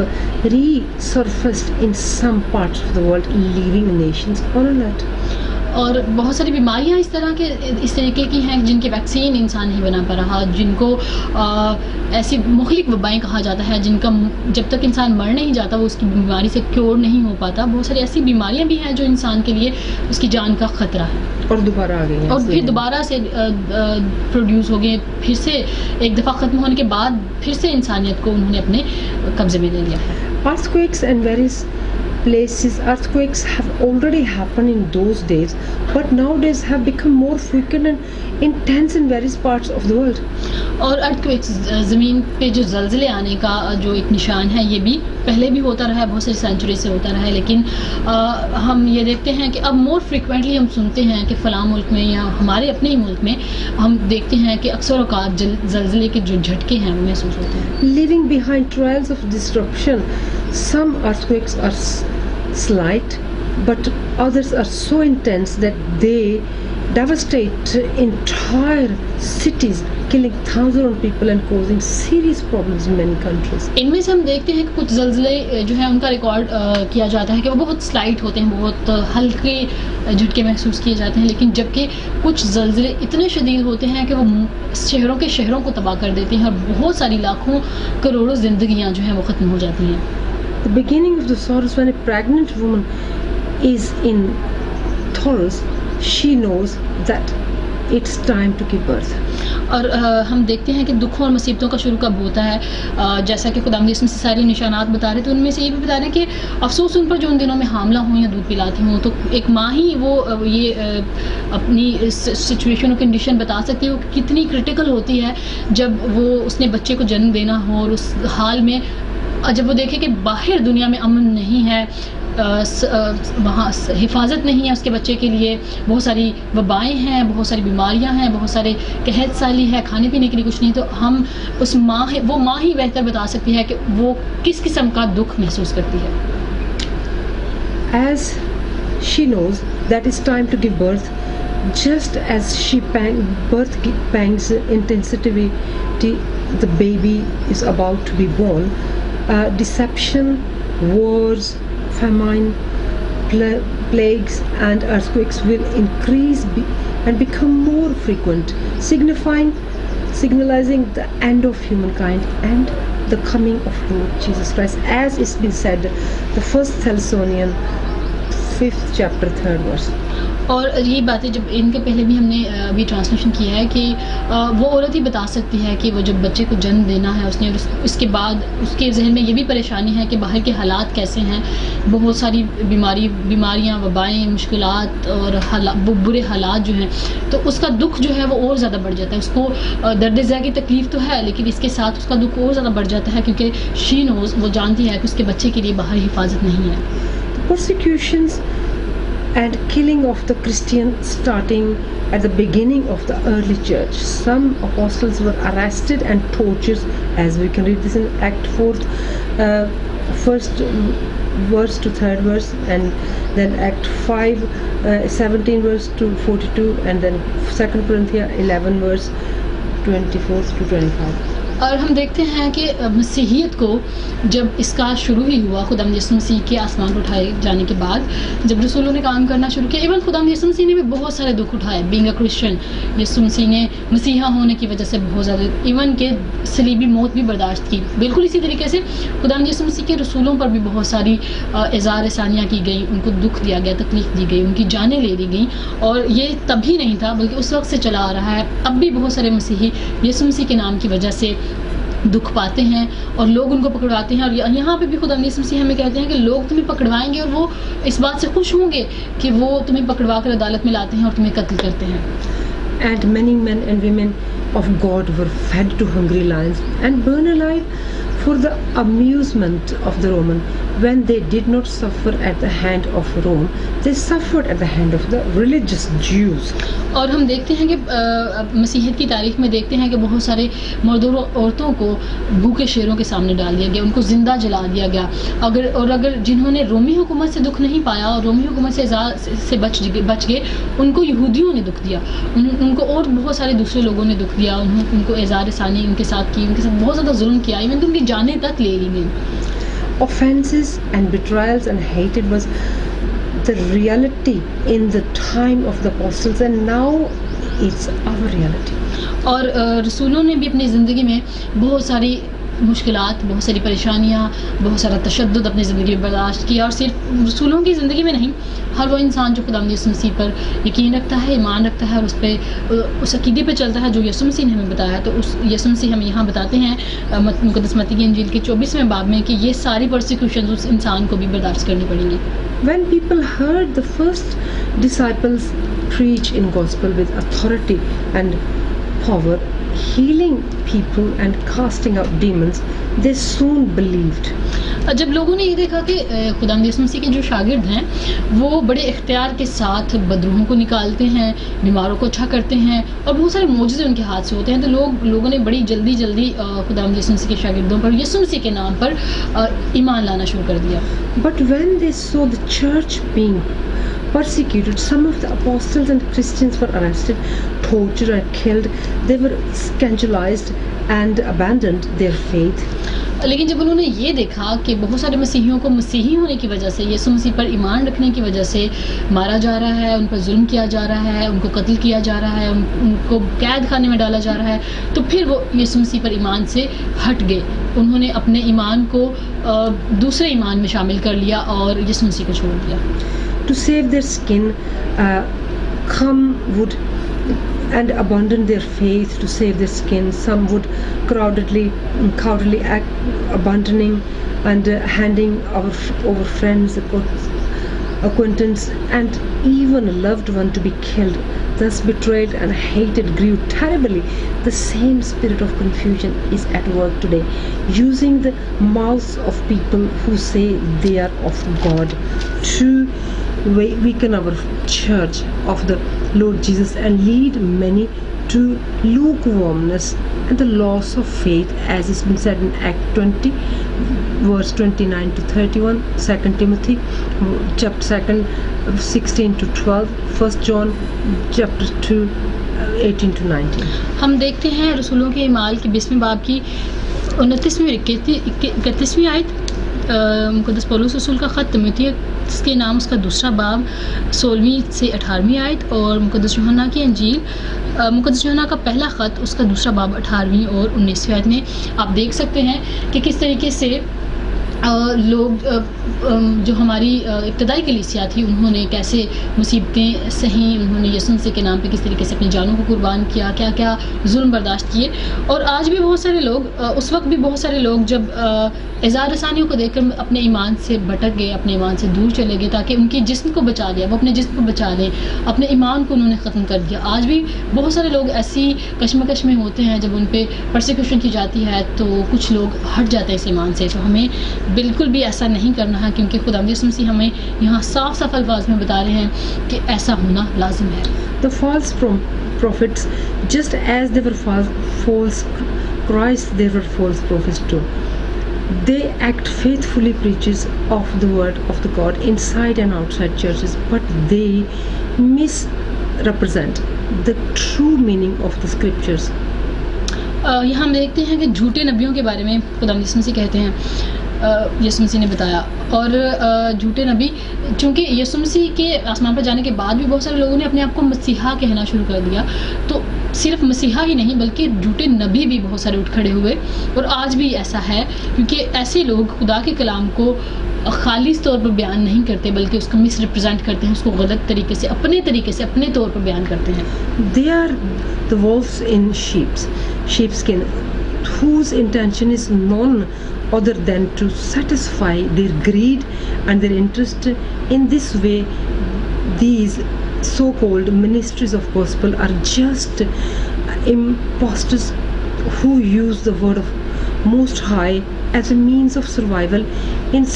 resurfaced in some parts of the world, leaving nations on alert. اور بہت ساری بیماریاں اس طریقے کی ہیں جن کے ویکسین انسان نہیں بنا پا رہا, جن کو ایسی مخلق وبائیں کہا جاتا ہے جن کا جب تک انسان مر نہیں جاتا وہ اس کی بیماری سے کیور نہیں ہو پاتا. بہت ساری ایسی بیماریاں بھی ہیں جو انسان کے لیے اس کی جان کا خطرہ ہے, اور دوبارہ آ گئی ہیں, اور پھر دوبارہ سے پروڈیوس ہو گئے, پھر سے ایک دفعہ ختم ہونے کے بعد پھر سے انسانیت کو انہوں نے اپنے قبضے میں لے لیا ہے. Earthquakes and various places, earthquakes have already happened in those days, but nowadays have become more frequent and intense in various parts of the world. اور ارتھ زمین پہ جو زلزلے آنے کا جو ایک نشان ہے یہ بھی پہلے بھی ہوتا رہا ہے, بہت ساری سینچری سے ہوتا رہا ہے, لیکن ہم یہ دیکھتے ہیں کہ اب مور فریکوینٹلی ہم سنتے ہیں کہ فلاں ملک میں یا ہمارے اپنے ہی ملک میں ہم دیکھتے ہیں کہ اکثر اوقات زلزلے کے جو جھٹکے ہیں وہ محسوس ہوتے ہیں. Leaving behind trails of disruption, some earthquakes are slight, but others are so intense that they devastate entire cities, killing thousands of people and causing serious problems in many countries. ان میں سے ہم دیکھتے ہیں کہ کچھ زلزلے جو ہیں ان کا ریکارڈ کیا جاتا ہے کہ وہ بہت سلائٹ ہوتے ہیں, بہت ہلکے جھٹکے محسوس کیے جاتے ہیں, لیکن جبکہ کچھ زلزلے اتنے شدید ہوتے ہیں کہ وہ شہروں کو تباہ کر دیتے ہیں اور بہت ساری لاکھوں کروڑوں زندگیاں جو ہیں وہ ختم ہو جاتی ہیں. The beginning of the sorrows when a pregnant woman is in throes, she knows that it's time to give birth. اور ہم دیکھتے ہیں کہ دکھوں اور مصیبتوں کا شروع کب ہوتا ہے, جیسا کہ خدا اس میں سے سارے نشانات بتا رہے, تو ان میں سے یہ بھی بتا رہے ہیں کہ افسوس ان پر جو ان دنوں میں حاملہ ہوں یا دودھ پلاتی ہوں. تو ایک ماں ہی وہ یہ اپنی سچویشن اور کنڈیشن بتا سکتی ہے کہ کتنی کرٹیکل ہوتی ہے جب وہ اس نے بچے کو جنم دینا ہو, اور اس حال میں جب وہ دیکھے کہ باہر دنیا میں امن نہیں ہے, وہاں حفاظت نہیں ہے اس کے بچے کے لیے, بہت ساری وبائیں ہیں, بہت ساری بیماریاں ہیں, بہت سارے قحط سالی ہے, کھانے پینے کے لیے کچھ نہیں, تو ہم وہ ماں ہی بہتر بتا سکتی ہے کہ وہ کس قسم کا دکھ محسوس کرتی ہے. As she knows that it's time to give birth, just as she birth pangs intensity, the baby is about to be born. Deception, wars, famine, plagues and earthquakes will increase and become more frequent, signalizing the end of humankind and the coming of Lord Jesus Christ, as it's been said, the 1 Thessalonians 5th chapter 3rd verse. اور یہ باتیں جب ان کے پہلے بھی ہم نے ابھی ٹرانسلیشن کیا ہے کہ وہ عورت ہی بتا سکتی ہے کہ وہ جب بچے کو جنم دینا ہے اس نے, اس کے بعد اس کے ذہن میں یہ بھی پریشانی ہے کہ باہر کے حالات کیسے ہیں, بہت ساری بیماریاں, وبائیں, مشکلات اور برے حالات جو ہیں, تو اس کا دکھ جو ہے وہ اور زیادہ بڑھ جاتا ہے. اس کو درد ذہ کی تکلیف تو ہے, لیکن اس کے ساتھ اس کا دکھ اور زیادہ بڑھ جاتا ہے کیونکہ شی نوز, وہ جانتی ہے کہ اس کے بچے کے لیے باہر حفاظت نہیں ہے. Persecutions and killing of the Christian starting at the beginning of the early church. Some apostles were arrested and tortured, as we can read this in Act 4th, 1st verse to 3rd verse, and then Act 5, 17 verse to 42, and then 2 Corinthians 11 verse 24 to 25. اور ہم دیکھتے ہیں کہ مسیحیت کو جب اس کا شروع ہی ہوا, خدا یسوع مسیح کے آسمان پر اٹھائے جانے کے بعد جب رسولوں نے کام کرنا شروع کیا, ایون خدا یسوع مسیح نے بھی بہت سارے دکھ اٹھائے. بینگ اے کرسچن, یسوع مسیح نے مسیحا ہونے کی وجہ سے بہت زیادہ, ایون کہ صلیبی موت بھی برداشت کی. بالکل اسی طریقے سے خدا یسوع مسیح کے رسولوں پر بھی بہت ساری اظہار ثانیہ کی گئی, ان کو دکھ دیا گیا, تکلیف دی گئی, ان کی جانیں لے لی گئیں. اور یہ تب ہی نہیں تھا بلکہ اس وقت سے چلا آ رہا ہے. اب بھی بہت سارے مسیحی یسوع مسیح کے نام کی وجہ سے دکھ پاتے ہیں اور لوگ ان کو پکڑواتے ہیں. اور یہاں پہ بھی خدا یسوع مسیح ہمیں کہتے ہیں کہ لوگ تمہیں پکڑوائیں گے اور وہ اس بات سے خوش ہوں گے کہ وہ تمہیں پکڑوا کر عدالت میں لاتے ہیں اور تمہیں قتل کرتے ہیں. And many men and women of God were fed to hungry lions and burned alive for the amusement of the Roman. When they did not suffer at the hand of Rome, they suffered at the hand of the religious Jews. اور ہم دیکھتے ہیں کہ مسیحیت کی تاریخ میں دیکھتے ہیں کہ بہت سارے مردوں اور عورتوں کو بھوکے شیروں کے سامنے ڈال دیا گیا, ان کو زندہ جلا دیا گیا. اگر جنہوں نے رومی حکومت سے دکھ نہیں پایا اور رومی حکومت سے بچ گئے, ان کو یہودیوں نے دکھ دیا, ان کو اور بہت سارے دوسرے لوگوں نے دکھ دیا, ان کو اظہار ثانی ان کے ساتھ کی, ان کے ساتھ بہت زیادہ ظلم کیا, ایون ان کی جانیں تک لے لی گئی. Offenses and betrayals and hatred was the reality in the time of the apostles, and now it's our reality. اور رسولوں نے بھی اپنی زندگی میں بہت ساری مشکلات، بہت ساری پریشانیاں، بہت سارا تشدد اپنی زندگی میں برداشت کیا، اور صرف رسولوں کی زندگی میں نہیں، ہر وہ انسان جو خدا یسوع مسیح پر یقین رکھتا ہے، ایمان رکھتا ہے اور اس عقیدے پہ چلتا ہے جو یسوع مسیح نے ہمیں بتایا. تو اس یسوع مسیح ہمیں یہاں بتاتے ہیں مقدس متی کی انجیل کے 24ویں باب میں کہ یہ ساری پرسیکیوشنز اس انسان کو بھی برداشت کرنی پڑیں گی. When people heard the first disciples preach in gospel with authority and power, healing people and casting out demons, they soon believed. جب لوگوں نے یہ دیکھا کہ خدا یسوع مسیح کے جو شاگرد ہیں وہ بڑے اختیار کے ساتھ بدروحوں کو نکالتے ہیں، بیماروں کو اچھا کرتے ہیں اور بہت سارے معجزے ان کے ہاتھ سے ہوتے ہیں، تو لوگوں نے بڑی جلدی خدا یسوع مسیح کے شاگردوں پر، یسوع مسیح کے نام پر ایمان لانا شروع کر دیا. But when they saw the church being persecuted, some of the apostles and Christians were arrested, tortured and killed. They were scandalized and abandoned their faith. لیکن جب انہوں نے یہ دیکھا کہ بہت سارے مسیحیوں کو مسیحی ہونے کی وجہ سے، یسوع مسیح پر ایمان رکھنے کی وجہ سے مارا جا رہا ہے، ان پر ظلم کیا جا رہا ہے، ان کو قتل کیا جا رہا ہے، ان کو قید خانے میں ڈالا جا رہا ہے، تو پھر وہ یسوع مسیح پر ایمان سے ہٹ گئے. انہوں نے اپنے ایمان کو دوسرے ایمان میں شامل کر لیا اور یسوع مسیح کو چھوڑ دیا. To save their skin, some would and abandon their faith to save their skin. Some would cowardly act, abandoning and handing over friends, acquaintance, and even a loved one to be killed. Thus betrayed and hated grew terribly. The same spirit of confusion is at work today, using the mouths of people who say they are of God to weaken our church of the Lord Jesus and lead many to lukewarmness and the loss of faith, as has been said in Act 20 verse 29 to 31, 2 Timothy chapter 2 16 to 12, 1 John chapter 2 18 to 19. ہم دیکھتے ہیں رسولوں کے اعمال کے 20ویں باب کی 29ویں آیت، مقدس پولس رسول کا خط تیموتھی اس کے نام، اس کا دوسرا باب 16ویں سے 18ویں آیت، اور مقدس یوحنا کی انجیل، مقدس یوحنا کا پہلا خط اس کا دوسرا باب 18ویں اور 19ویں آیت میں آپ دیکھ سکتے ہیں کہ کس طریقے سے لوگ جو ہماری ابتدائی کلیسیا تھی انہوں نے کیسے مصیبتیں سہیں، انہوں نے یسوع مسیح کے نام پہ کس طریقے سے اپنی جانوں کو قربان کیا، کیا کیا ظلم برداشت کیے. اور آج بھی بہت سارے لوگ، اس وقت بھی بہت سارے لوگ جب اظہار رسانیوں کو دیکھ کر اپنے ایمان سے بھٹک گئے، اپنے ایمان سے دور چلے گئے تاکہ ان کے جسم کو بچا لیا، وہ اپنے جسم کو بچا لیں، اپنے ایمان کو انہوں نے ختم کر دیا. آج بھی بہت سارے لوگ ایسی کشمکش میں ہوتے ہیں، جب ان پہ پرسیکیوشن کی جاتی ہے تو کچھ لوگ ہٹ جاتے ہیں اس ایمان سے. تو ہمیں بالکل بھی ایسا نہیں کرنا ہے، کیونکہ خدا یسوع مسیح ہمیں یہاں صاف صاف الفاظ میں بتا رہے ہیں کہ ایسا ہونا لازم ہے. The false prophets, just as they were false Christ, they were false prophets too. They act faithfully preachers of the word of the God inside and outside churches, but they misrepresent the true meaning of the scriptures. یہاں ہم دیکھتے ہیں کہ جھوٹے نبیوں کے بارے میں خدا یسوع مسیح کہتے ہیں، یسوع مسیح نے بتایا. اور جھوٹے نبی، چونکہ یسوع مسیح کے آسمان پر جانے کے بعد بھی بہت سارے لوگوں نے اپنے آپ کو مسیحا کہنا شروع کر دیا، تو صرف مسیحا ہی نہیں بلکہ جھوٹے نبی بھی بہت سارے اٹھ کھڑے ہوئے. اور آج بھی ایسا ہے، کیونکہ ایسے لوگ خدا کے کلام کو خالص طور پر بیان نہیں کرتے بلکہ اس کو مس ریپرزینٹ کرتے ہیں، اس کو غلط طریقے سے اپنے طور پر بیان کرتے ہیں. They are the wolves in sheepskin, whose intention is none other than to satisfy their greed and their interest. In this way, these so-called ministries of gospel are just impostors who use the word of Most High as a means of survival. In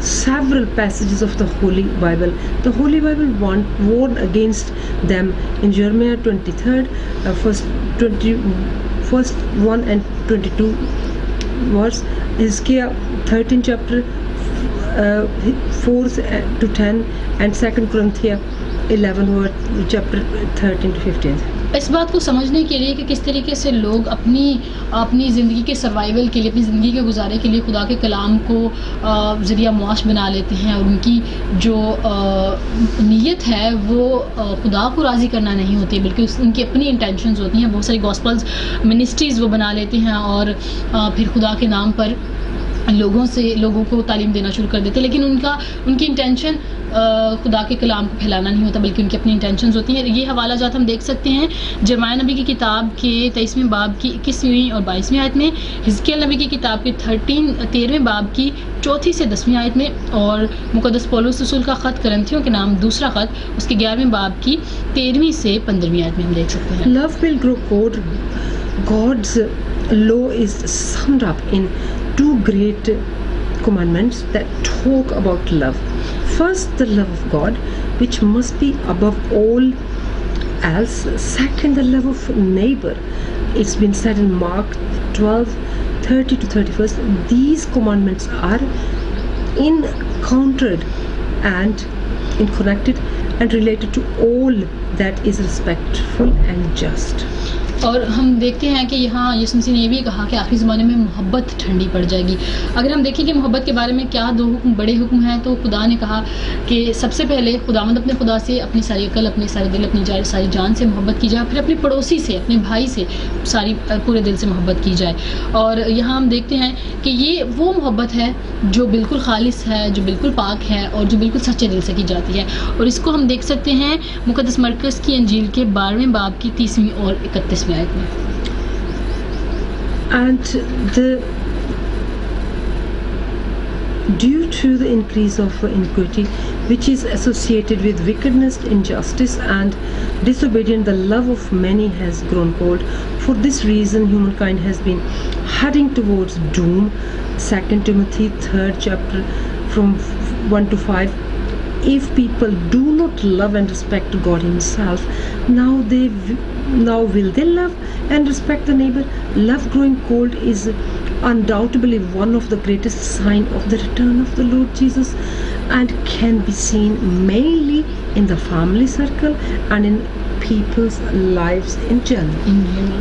several passages of the Holy Bible, the Holy Bible warned against them. In Jeremiah 23rd, first 1 and 22 verse, Ezekiel 13 chapter 4 to 10, and 2 Corinthians 11 chapter 13 to 15. اس بات کو سمجھنے کے لیے کہ کس طریقے سے لوگ اپنی زندگی کے سروائیول کے لیے، اپنی زندگی کے گزارے کے لیے خدا کے کلام کو ذریعہ معاش بنا لیتے ہیں، اور ان کی جو نیت ہے وہ خدا کو راضی کرنا نہیں ہوتی بلکہ ان کی اپنی انٹینشنز ہوتی ہیں. بہت ساری گاسپلز منسٹریز وہ بنا لیتے ہیں اور پھر خدا کے نام پر لوگوں کو تعلیم دینا شروع کر دیتے ہیں، لیکن ان کی انٹینشن خدا کے کلام کو پھیلانا نہیں ہوتا بلکہ ان کی اپنی انٹینشنز ہوتی ہیں. یہ حوالہ جات ہم دیکھ سکتے ہیں جرمائیہ نبی کی کتاب کے 23ویں باب کی 21ویں اور 22ویں آیت میں، حزقیل نبی کی کتاب کے 13ویں باب کی 4 سے 10ویں آیت میں، اور مقدس پولس رسول کا خط کرنتھیوں کے نام دوسرا خط اس کے 11ویں باب کی 13ویں سے 15ویں آیت میں ہم دیکھ سکتے ہیں. Love will grow cold. God's law is summed up in 2 great commandments that talk about love. First, the love of God, which must be above all else. Second, the love of neighbor. It's been said in Mark 12:30 to 31. These commandments are encountered and connected and related to all that is respectful and just. اور ہم دیکھتے ہیں کہ یہاں یسوع مسیح نے یہ بھی کہا کہ آخری زمانے میں محبت ٹھنڈی پڑ جائے گی. اگر ہم دیکھیں کہ محبت کے بارے میں کیا 2 بڑے حکم ہیں، تو خدا نے کہا کہ سب سے پہلے خداوند اپنے خدا سے اپنی ساری عقل، اپنے سارے دل، اپنی ساری جان سے محبت کی جائے، پھر اپنے پڑوسی سے، اپنے بھائی سے پورے دل سے محبت کی جائے. اور یہاں ہم دیکھتے ہیں کہ یہ وہ محبت ہے جو بالکل خالص ہے، جو بالکل پاک ہے اور جو بالکل سچے دل سے کی جاتی ہے. اور اس کو ہم دیکھ سکتے ہیں مقدس مرکز کی انجیل کے 12ویں باب کی 30ویں اور 31ویں آیت میں. And due to the increase of iniquity which is associated with wickedness, injustice and disobedience, the love of many has grown cold. For this reason humankind has been heading towards doom. 2 Timothy 3rd chapter from 1 to 5. If people do not love and respect God himself, now will they love and respect the neighbor? Love growing cold is undoubtedly one of the greatest signs of the return of the Lord Jesus, and can be seen mainly in the family circle and in people's lives in general.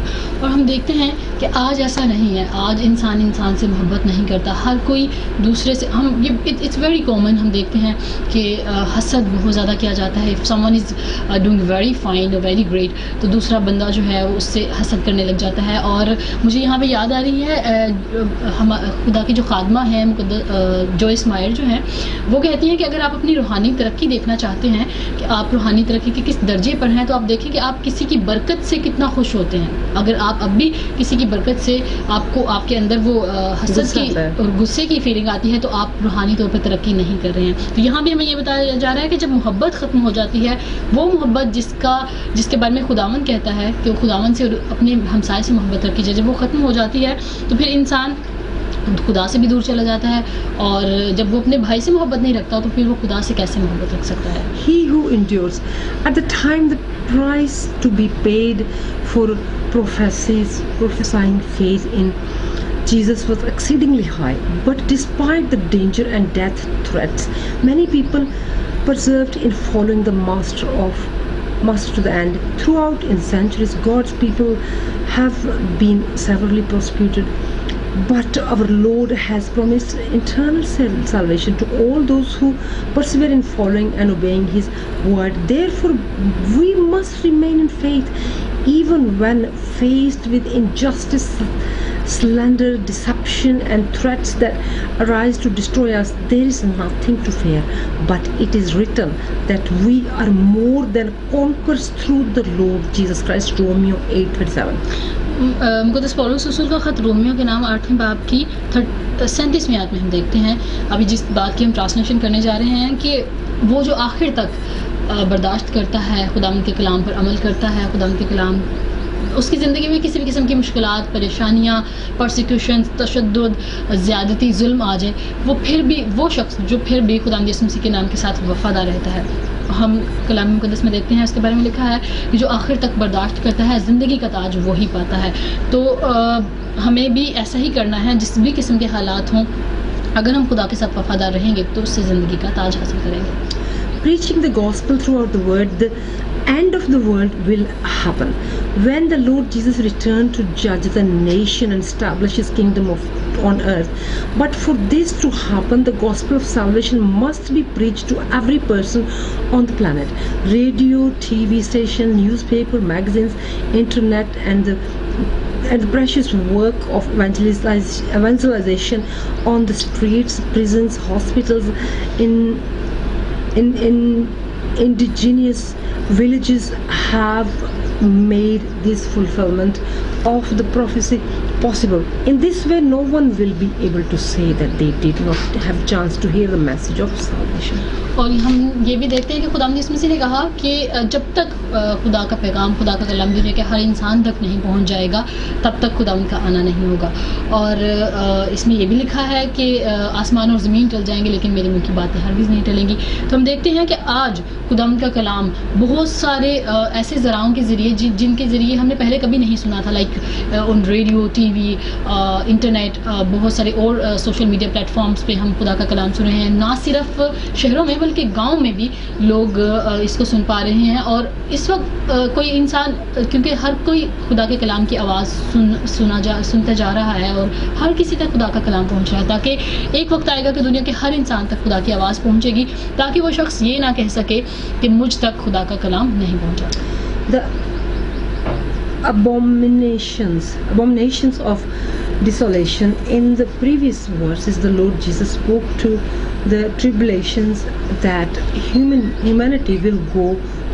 اور ہم دیکھتے ہیں کہ آج ایسا نہیں ہے. آج انسان سے محبت نہیں کرتا. ہر کوئی دوسرے سے اٹس ویری کامن. ہم دیکھتے ہیں کہ حسد بہت زیادہ کیا جاتا ہے. If someone is doing very fine اور ویری گریٹ تو دوسرا بندہ جو ہے وہ اس سے حسد کرنے لگ جاتا ہے. اور مجھے یہاں پہ یاد آ رہی ہے خدا کی جو خادمہ ہیں جوائس مائر جو ہیں، وہ کہتی ہیں کہ اگر آپ اپنی روحانی ترقی دیکھنا چاہتے ہیں کہ آپ روحانی ترقی کے کس درجے پر ہیں، تو آپ دیکھیں کہ آپ کسی کی برکت سے کتنا خوش ہوتے ہیں. اگر آپ اب بھی کسی کی برکت سے آپ کے اندر وہ حسد کی اور غصے کی فیلنگ آتی ہے، تو آپ روحانی طور پر ترقی نہیں کر رہے ہیں. تو یہاں بھی ہمیں یہ بتایا جا رہا ہے کہ جب محبت ختم ہو جاتی ہے، وہ محبت جس کے بارے میں خداوند کہتا ہے کہ وہ خداوند سے اپنے ہمسائے سے محبت رکھی جائے، جب وہ ختم ہو جاتی ہے تو پھر انسان خدا سے بھی دور چلا جاتا ہے. اور جب وہ اپنے بھائی سے محبت نہیں رکھتا تو پھر وہ خدا سے کیسے محبت رکھ سکتا ہے؟ He who endures. At the time the price to be paid for prophesying faith in Jesus was exceedingly high, but despite the danger and death threats, many people persevered in following the master to the end. Throughout in centuries, God's people have been severely persecuted, but our Lord has promised eternal salvation to all those who persevere in following and obeying his word. Therefore we must remain in faith even when faced with injustice, slander, deception and threats that arise to destroy us. There is nothing to fear, but it is written that we are more than conquerors through the Lord Jesus Christ. Romans 8:37. مقدس police رسول کا خط رومیوں کے نام 8ویں باب کی 37ویں آیت میں ہم دیکھتے ہیں ابھی جس بات کی ہم ٹرانسلیشن کرنے جا رہے ہیں کہ وہ جو آخر تک برداشت کرتا ہے، خداوند کے کلام پر عمل کرتا ہے، خداوند کے کلام اس کی زندگی میں کسی بھی قسم کی مشکلات، پریشانیاں، پرسیکیوشن، تشدد، زیادتی، ظلم آ جائے، وہ شخص جو پھر بھی خداوند یسوع مسیح کے نام کے ساتھ وفادار رہتا ہے. ہم کلام مقدس میں دیکھتے ہیں اس کے بارے میں لکھا ہے کہ جو آخر تک برداشت کرتا ہے زندگی کا تاج وہی پاتا ہے. تو ہمیں بھی ایسا ہی کرنا ہے جس بھی قسم کے حالات ہوں. اگر ہم خدا کے ساتھ وفادار رہیں گے تو اس سے زندگی کا تاج حاصل کریں گے. Preaching the gospel throughout the world, the end of the world will happen when the Lord Jesus return to judge the nation and establish his kingdom on earth. But for this to happen, the gospel of salvation must be preached to every person on the planet. Radio, TV station, newspaper, magazines, internet, and the precious work of evangelization on the streets, prisons, hospitals, in indigenous villages have made this fulfillment of the prophecy possible. In this way, no one will be able to say that they did not have chance to hear the message of salvation. اور ہم یہ بھی دیکھتے ہیں کہ خدا یسوع مسیح نے کہا کہ جب تک خدا کا پیغام، خدا کا کلام دنیا کے ہر انسان تک نہیں پہنچ جائے گا تب تک خدا ان کا آنا نہیں ہوگا. اور اس میں یہ بھی لکھا ہے کہ آسمان اور زمین ٹل جائیں گے لیکن میرے منہ کی باتیں ہرگز نہیں ٹلیں گی. تو ہم دیکھتے ہیں کہ آج خدا ان کا کلام بہت سارے ایسے ذرائعوں کے ذریعے جن کے ذریعے ہم نے پہلے کبھی نہیں سنا تھا، like on radio, T V, internet, بہت سارے اور سوشل میڈیا پلیٹ فارمز پہ ہم خدا کا کلام سن رہے ہیں. نہ صرف شہروں میں بلکہ گاؤں میں بھی لوگ اس کو سن پا رہے ہیں. اور اس وقت کوئی انسان، کیونکہ ہر کوئی خدا کے کلام کی آواز سنتا جا رہا ہے اور ہر کسی تک خدا کا کلام پہنچ رہا ہے، تاکہ ایک وقت آئے گا کہ دنیا کے ہر انسان تک خدا کی آواز پہنچے گی، تاکہ وہ شخص یہ نہ کہہ سکے کہ مجھ تک خدا کا کلام نہیں پہنچا. The abominations of desolation in the previous verses, the Lord Jesus spoke to the tribulations that humanity will go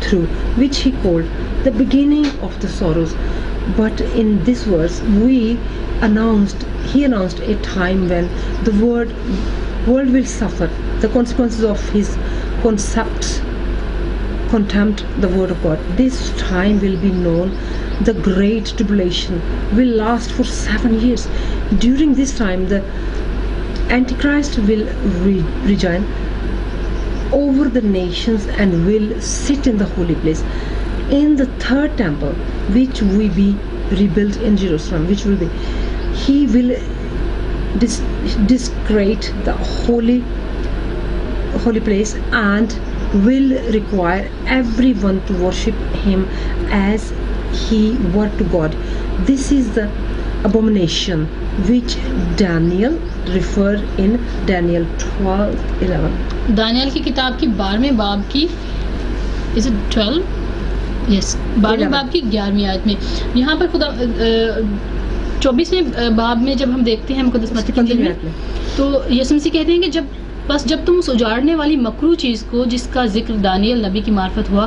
through, which he called the beginning of the sorrows. But in this verse he announced a time when the world will suffer the consequences of his contempt the word of God. This time will be known. The great tribulation will last for 7 years. During this time, the Antichrist will reign over the nations and will sit in the holy place. In the third temple, which will be rebuilt in Jerusalem, he will desecrate the holy place and will require everyone to worship him as he were to God. This is the abomination which Daniel referred in Daniel 12:11. Daniyal کی کتاب کی 12ویں باب کی 12ویں باب کی 11ویں آیت میں یہاں پر خدا 24ویں باب میں جب ہم دیکھتے ہیں مقدس متی کی انجیل میں، تو یسوع مسیح کہتے ہیں کہ جب تم اس اجاڑنے والی مکروہ چیز کو جس کا ذکر دانیال نبی کی معرفت ہوا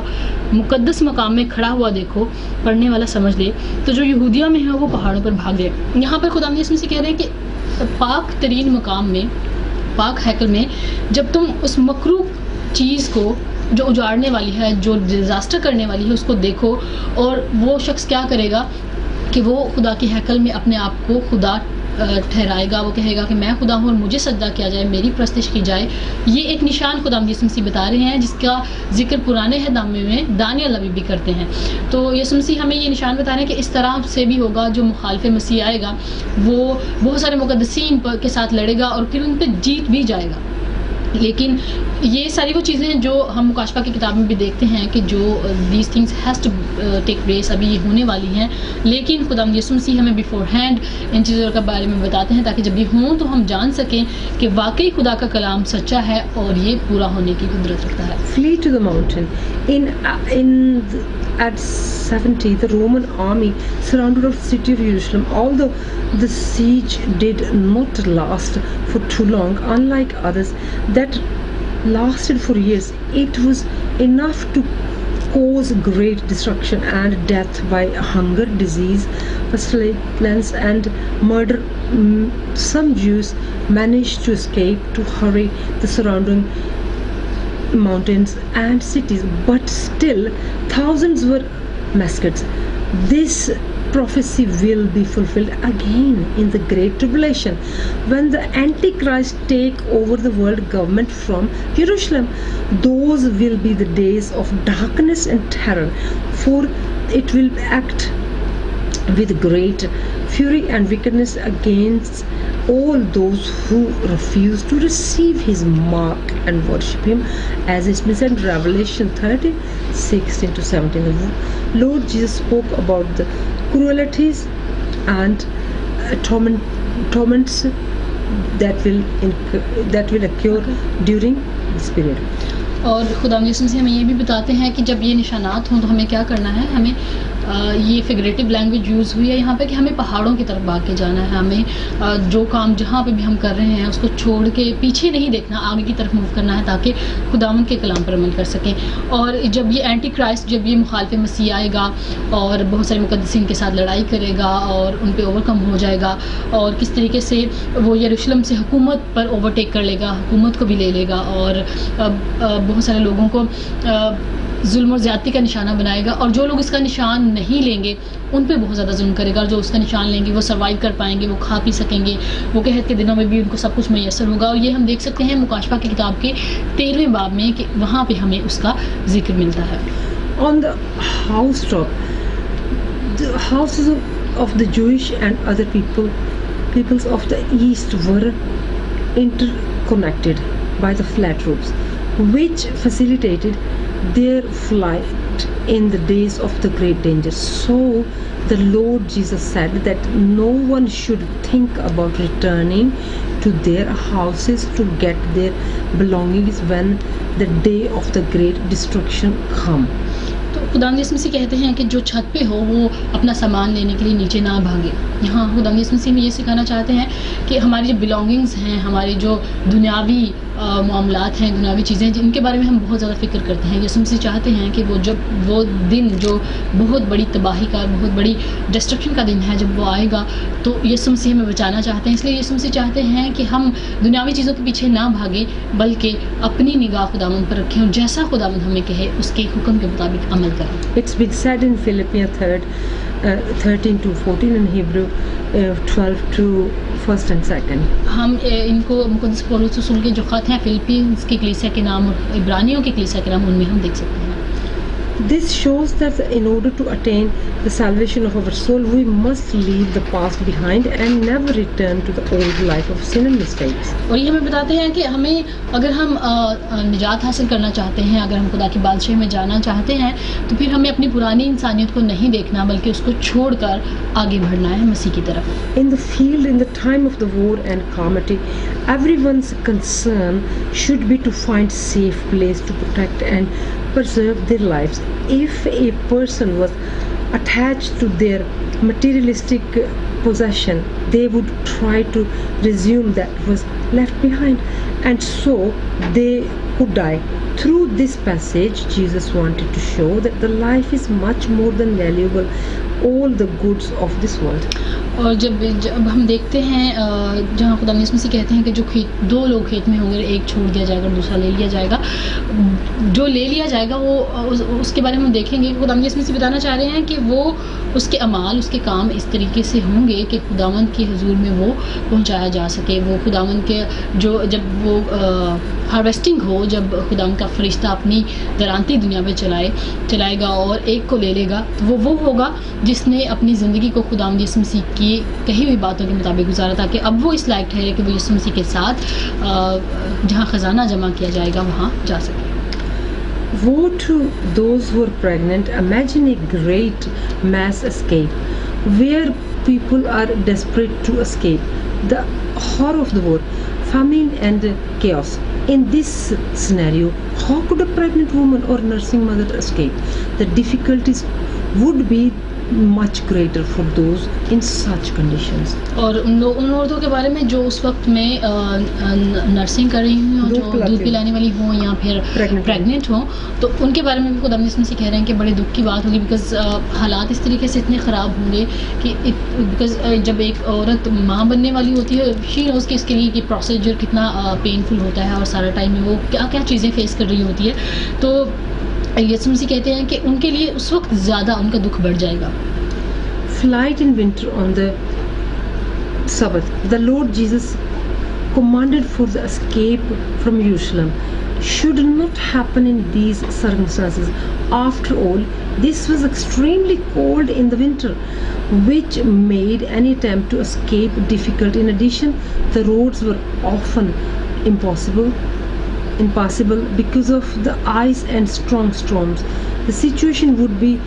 مقدس مقام میں کھڑا ہوا دیکھو، پڑھنے والا سمجھ لے، تو جو یہودیہ میں ہے وہ پہاڑوں پر بھاگ جائے. یہاں پر خدا یسوع مسیح کہہ رہے ہیں کہ پاک ترین مقام میں، پاک ہیکل میں جب تم اس مکروہ چیز کو جو اجاڑنے والی ہے، جو ڈیزاسٹر کرنے والی ہے، اس کو دیکھو، اور وہ شخص کیا کرے گا کہ وہ خدا کی ہیکل میں اپنے آپ کو خدا ٹھہرائے گا. وہ کہے گا کہ میں خدا ہوں اور مجھے سجدہ کیا جائے، میری پرستش کی جائے. یہ ایک نشان خدا یسوع مسیح بتا رہے ہیں جس کا ذکر پرانے نامے میں دانیال نبی بھی کرتے ہیں. تو یسوع مسیح ہمیں یہ نشان بتا رہے ہیں کہ اس طرح سے بھی ہوگا. جو مخالف مسیح آئے گا وہ بہت سارے مقدسین کے ساتھ لڑے گا اور پھر ان پہ جیت بھی جائے گا. لیکن یہ ساری وہ چیزیں ہیں جو ہم مکاشفہ کی کتاب میں بھی دیکھتے ہیں کہ جو these things has to take place, ابھی یہ ہونے والی ہیں. لیکن خدا یسوع مسیح ہمیں بیفور ہینڈ ان چیزوں کے بارے میں بتاتے ہیں تاکہ جب یہ ہوں تو ہم جان سکیں کہ واقعی خدا کا کلام سچا ہے اور یہ پورا ہونے کی قدرت رکھتا ہے. Flee to the mountain. At 70, the Roman army surrounded the city of Jerusalem. Although the siege did not last for too long, unlike others that lasted for years, it was enough to cause great destruction and death by hunger, disease, pestilence, and murder. Some Jews managed to escape to hurry the surrounding mountains and cities, but still thousands were massacred. This prophecy will be fulfilled again in the great tribulation when the Antichrist take over the world government from Jerusalem. Those will be the days of darkness and terror, for it will act with great fury and wickedness against all those who refuse to receive his mark and worship him, as it's been said in Revelation 13:16-17. The Lord Jesus spoke about the cruelties and torments that will occur during this period. اور خدا یسوع مسیح ہمیں یہ بھی بتاتے ہیں کہ جب یہ نشانات ہوں تو ہمیں کیا کرنا ہے. ہمیں یہ فگریٹو لینگویج یوز ہوئی ہے یہاں پہ کہ ہمیں پہاڑوں کی طرف بھاگ کے جانا ہے. ہمیں جو کام جہاں پہ بھی ہم کر رہے ہیں اس کو چھوڑ کے پیچھے نہیں دیکھنا, آگے کی طرف موو کرنا ہے تاکہ خداوند کے کلام پر عمل کر سکیں. اور جب یہ اینٹی کرائسٹ, جب یہ مخالف مسیح آئے گا اور بہت سارے مقدسین کے ساتھ لڑائی کرے گا اور ان پہ اوور کم ہو جائے گا, اور کس طریقے سے وہ یروشلم سے حکومت پر اوورٹیک کر لے گا, حکومت کو بھی لے لے گا, اور بہت سارے لوگوں کو ظلم اور زیادتی کا نشانہ بنائے گا. اور جو لوگ اس کا نشان نہیں لیں گے ان پہ بہت زیادہ ظلم کرے گا, اور جو اس کا نشان لیں گے وہ سروائیو کر پائیں گے, وہ کھا پی سکیں گے, وہ قحط کے دنوں میں بھی ان کو سب کچھ میسر ہوگا. اور یہ ہم دیکھ سکتے ہیں مکاشفہ کی کتاب کے 13ویں باب میں کہ وہاں پہ ہمیں اس کا ذکر ملتا ہے. On the housetop, the houses of the Jewish and other peoples of the East were interconnected by the flat roofs, which facilitated their flight in the days of the great danger. So the Lord Jesus said that no one should think about returning to their houses to get their belongings when the day of the great destruction come. تو خداوند یسوع مسیح کہتے ہیں کہ جو چھت پہ ہو وہ اپنا سامان لینے کے لیے نیچے نہ بھاگے. یہاں خداوند یسوع مسیح میں یہ سکھانا چاہتے ہیں کہ ہماری جو بلانگنگز ہیں, ہماری جو دنیاوی معاملات ہیں, دنیاوی چیزیں جن کے بارے میں ہم بہت زیادہ فکر کرتے ہیں, یسوع مسیح چاہتے ہیں کہ وہ دن جو بہت بڑی تباہی کا, بہت بڑی ڈسٹرکشن کا دن ہے, جب وہ آئے گا تو یسوع مسیح ہمیں بچانا چاہتے ہیں. اس لیے یسوع مسیح چاہتے ہیں کہ ہم دنیاوی چیزوں کے پیچھے نہ بھاگیں بلکہ اپنی نگاہ خداوند پر رکھیں اور جیسا خداوند ہمیں کہے اس کے حکم کے مطابق عمل کریں. It's been said in Philippians 13-14 and Hebrew 12-1 and 2. ہم ان کو مقدس پولس رسول کے جو خط ہیں فلپینز کی کلیسیا کے نام اور عبرانیوں کی کلیسیا کے نام, ان میں ہم دیکھ سکتے ہیں. This shows that in order to attain the salvation of our soul, we must leave the past behind and never return to the old life of sin and mistakes. اور یہ ہمیں بتاتے ہیں کہ ہمیں اگر ہم نجات حاصل کرنا چاہتے ہیں, اگر ہم خدا کی بادشاہی میں جانا چاہتے ہیں, تو پھر ہمیں اپنی پرانی انسانیت کو نہیں دیکھنا بلکہ اس کو چھوڑ کر آگے بڑھنا ہے مسیح کی طرف. In the field, in the time of the war and calamity, everyone's concern should be to find safe place to protect and preserve their lives. If a person was attached to their materialistic possession, they would try to resume that was left behind, and so they could die. Through this passage, Jesus wanted to show that the life is much more than valuable all the goods of this world. اور جب ہم دیکھتے ہیں جہاں خدا یسوع مسیح کہتے ہیں کہ جو دو لوگ کھیت میں ہوں گے, ایک چھوڑ دیا جائے گا اور دوسرا لے لیا جائے گا, جو لے لیا جائے گا وہ اس کے بارے میں ہم دیکھیں گے. خدا یسوع مسیح بتانا چاہ رہے ہیں کہ وہ اس کے اعمال, اس کے کام اس طریقے سے ہوں گے کہ خداوند کے حضور میں وہ پہنچایا جا سکے. وہ خداوند کے جب وہ ہارویسٹنگ ہو, جب خداوند کا فرشتہ اپنی درانتی دنیا میں چلائے گا اور ایک کو لے لے گا, تو وہ ہوگا جس نے اپنی زندگی کو خداوند یسوع مسیح کی کہی ہوئی باتوں کے مطابق گزارا, تاکہ اب وہ اس لائق ٹھہرے کہ وہ یسوع مسیح کے ساتھ جہاں خزانہ جمع کیا جائے گا وہاں جا سکے. Woe to those who are pregnant. Imagine a great mass escape where people are desperate to escape the horror of the war, famine and chaos. In this scenario, how could a pregnant woman or nursing mother escape? The difficulties would be much greater for those in such conditions. اور ان عورتوں کے بارے میں جو اس وقت میں nursing کر رہی ہوں, جو دودھ پلانے والی ہوں یا پھر پریگننٹ ہوں, تو ان کے بارے میں بھی خدا یسوع مسیح کہہ رہے ہیں کہ بڑے دکھ کی بات ہوگی, بیکاز حالات اس طریقے سے اتنے خراب ہوں گے کہ بیکاز جب ایک عورت ماں بننے والی ہوتی ہے, شی نوز کہ اس کے لیے یہ پروسیجر کتنا پینفل ہوتا ہے اور سارا ٹائم میں وہ کیا کیا چیزیں فیس کر رہی ہوتی ہے. تو یسوع مسیح کہتے ہیں کہ ان کے لیے اس وقت زیادہ ان کا دکھ بڑھ جائے گا. Flight in winter on the Sabbath, the Lord Jesus commanded for the escape from Jerusalem. should not happen in these circumstances. After all, this was extremely cold in the winter, which made any attempt to escape difficult. In addition, the roads were often impassable because of the ice and strong storms. The situation would be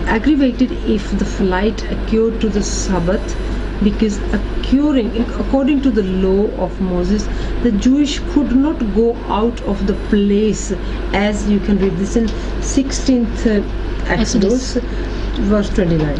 aggravated if the flight occurred to the Sabbath, because according to the law of Moses, the Jewish could not go out of the place, as you can read this in 16th Exodus verse 29.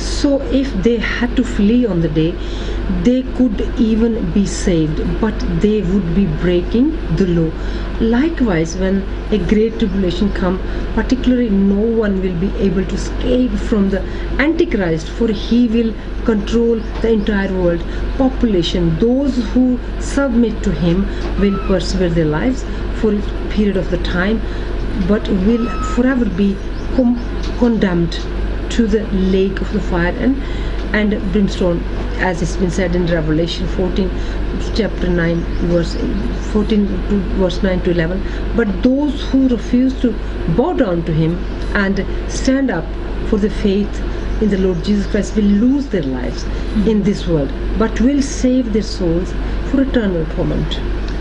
So if they had to flee on the day, they could even be saved, but they would be breaking the law. Likewise, when a great tribulation comes, particularly no one will be able to escape from the Antichrist, for he will control the entire world population. Those who submit to him will persevere their lives for a period of the time, but will forever be condemned to the lake of the fire and brimstone, as it's been said in Revelation 14 chapter 9 verse 14 to verse 9 to 11. But those who refuse to bow down to him and stand up for the faith in the Lord Jesus Christ will lose their lives in this world, but will save their souls for eternal torment.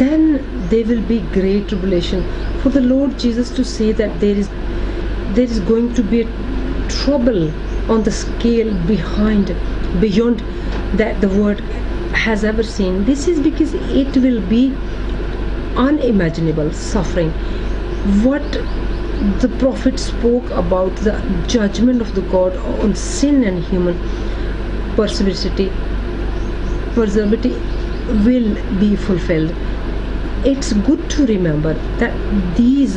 Then there will be great tribulation. For the Lord Jesus to say that there is going to be a trouble on the scale beyond that the world has ever seen. This is because it will be unimaginable suffering. What the prophet spoke about the judgment of the God on sin and human perversity will be fulfilled. It's good to remember that these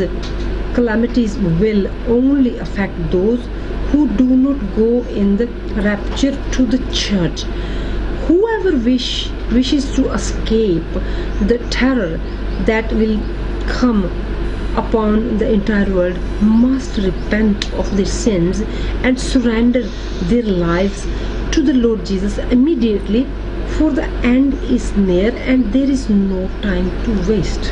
calamities will only affect those who do not go in the rapture to the church. Whoever wishes to escape the terror that will come upon the entire world must repent of their sins and surrender their lives to the Lord Jesus immediately, for the end is near and there is no time to waste.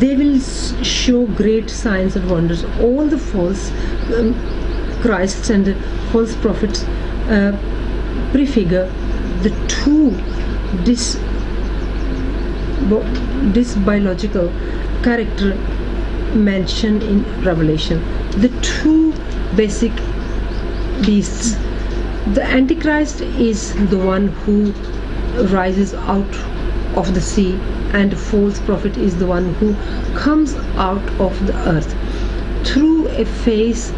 They will show great signs and wonders. All the false Christs and false prophets prefigure the two biological character mentioned in Revelation. The two basic beasts. The Antichrist is the one who rises out of the sea, and the false prophet is the one who comes out of the earth. Through a false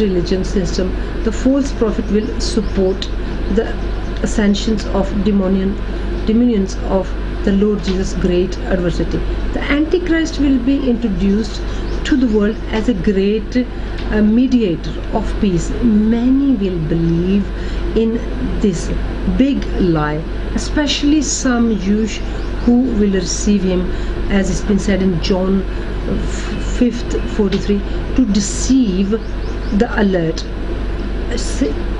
religion system, the false prophet will support the ascensions of dominions of the Lord Jesus' great adversity. The Antichrist will be introduced to the world as a great mediator of peace. Many will believe in this big lie, especially some Jews who will receive him, as it's been said in John 5:43, to deceive the alert.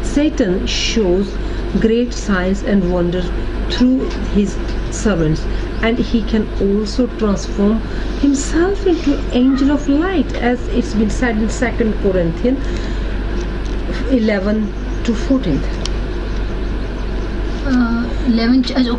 Satan shows great signs and wonders through his servants, and he can also transform himself into angel of light, as it's been said in 2 Corinthians 11-14. 11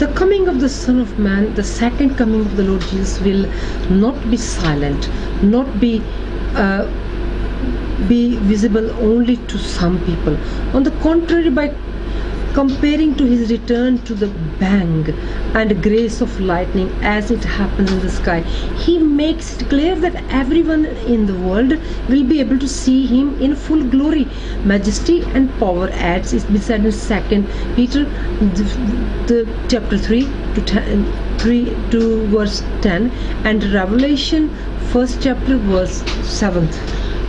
The coming of the Son of Man, the second coming of the Lord Jesus, will not be silent, not be visible only to some people. On the contrary, by comparing to his return to the bang and grace of lightning as it happens in the sky, he makes it clear that everyone in the world will be able to see him in full glory, majesty and power, as it's been said in 2 Peter the chapter 3 to verse 10 and Revelation 1st chapter verse 7th.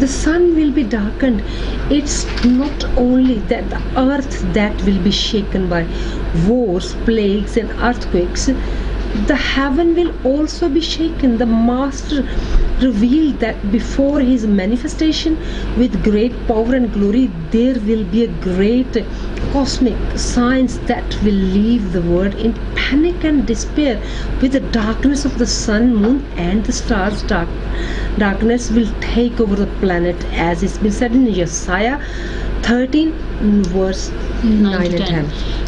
The sun will be darkened. It's not only that the earth that will be shaken by wars, plagues and earthquakes. The heaven will also be shaken. The Master revealed that before his manifestation with great power and glory, there will be a great cosmic signs that will leave the world in panic and despair. With the darkness of the sun, moon and the stars, darkness will take over the planet, as it's been said in Isaiah 13 verse 9 and 10.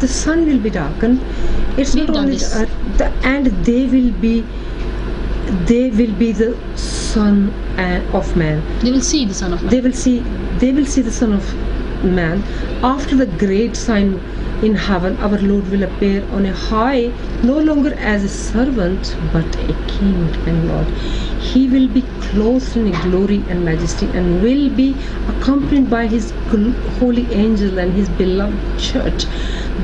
The sun will be darkened. It's not only the earth, and they will be the Son of Man. They will see the Son of Man. They will see the Son of Man. After the great sign in heaven, our Lord will appear on a high, no longer as a servant, but a King and Lord. He will be clothed in glory and majesty, and will be accompanied by his holy angel and his beloved church.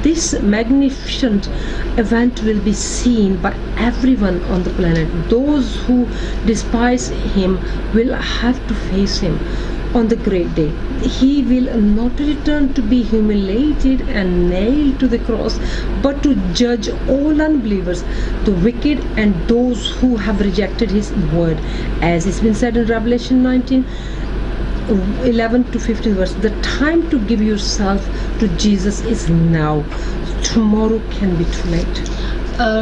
This magnificent event will be seen by everyone on the planet. Those who despise him will have to face him on the great day. He will not return to be humiliated and nailed to the cross, but to judge all unbelievers, the wicked and those who have rejected his word. As it's been said in Revelation 19:11 to 15 verse, the time to give yourself to Jesus is now. Tomorrow can be too late.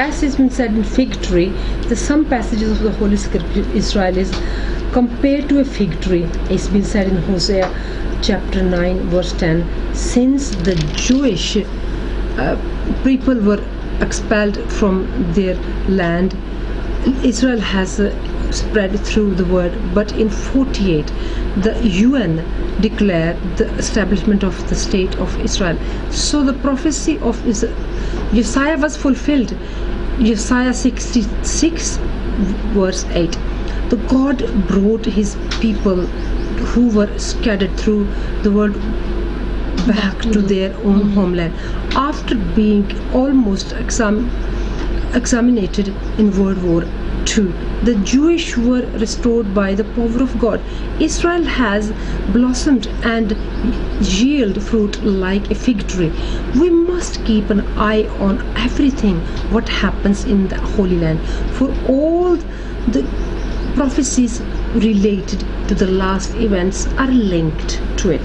As has been said in fig tree, some passages of the Holy Scripture Israel is compared to a fig tree. It's been said in Hosea chapter 9 verse 10, since the Jewish people were expelled from their land, Israel has spread through the world. But in 48, the UN declared the establishment of the state of Israel. So the prophecy of Isaiah was fulfilled. Isaiah 66 verse 8. The God brought his people who were scattered through the world back to their own homeland after being almost exterminated in World War II. The Jewish were restored by the power of God. Israel has blossomed and yielded fruit like a fig tree. We must keep an eye on everything what happens in the Holy Land, for all the prophecies related to the last events are linked to it.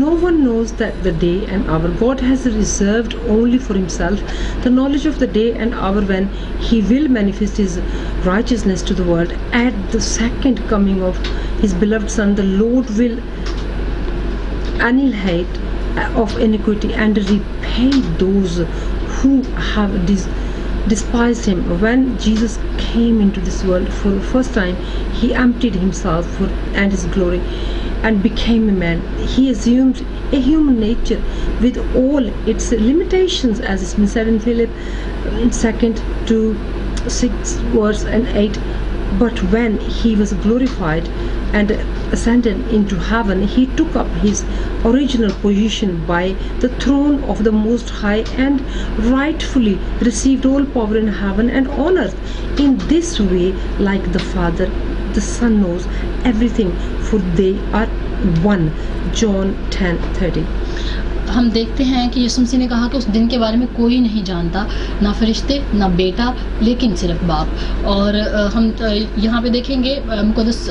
No one knows that the day and hour. God has reserved only for himself the knowledge of the day and hour when he will manifest his righteousness to the world. At the second coming of his beloved Son, the Lord will annihilate of iniquity and repay those who have despised him. When Jesus came into this world for the first time, he emptied himself and his glory and became a man. He assumed a human nature with all its limitations, as has been said in Philip 2 6 verse and 8. But when he was glorified and ascended into heaven, he took up his original position by the throne of the Most High and rightfully received all power in heaven and on earth. In this way, like the Father, the Son knows everything, for they are one. John 10:30. ہم دیکھتے ہیں کہ یسوع مسیح نے کہا کہ اس دن کے بارے میں کوئی نہیں جانتا، نہ فرشتے نہ بیٹا، لیکن صرف باپ. اور ہم یہاں پہ دیکھیں گے مقدس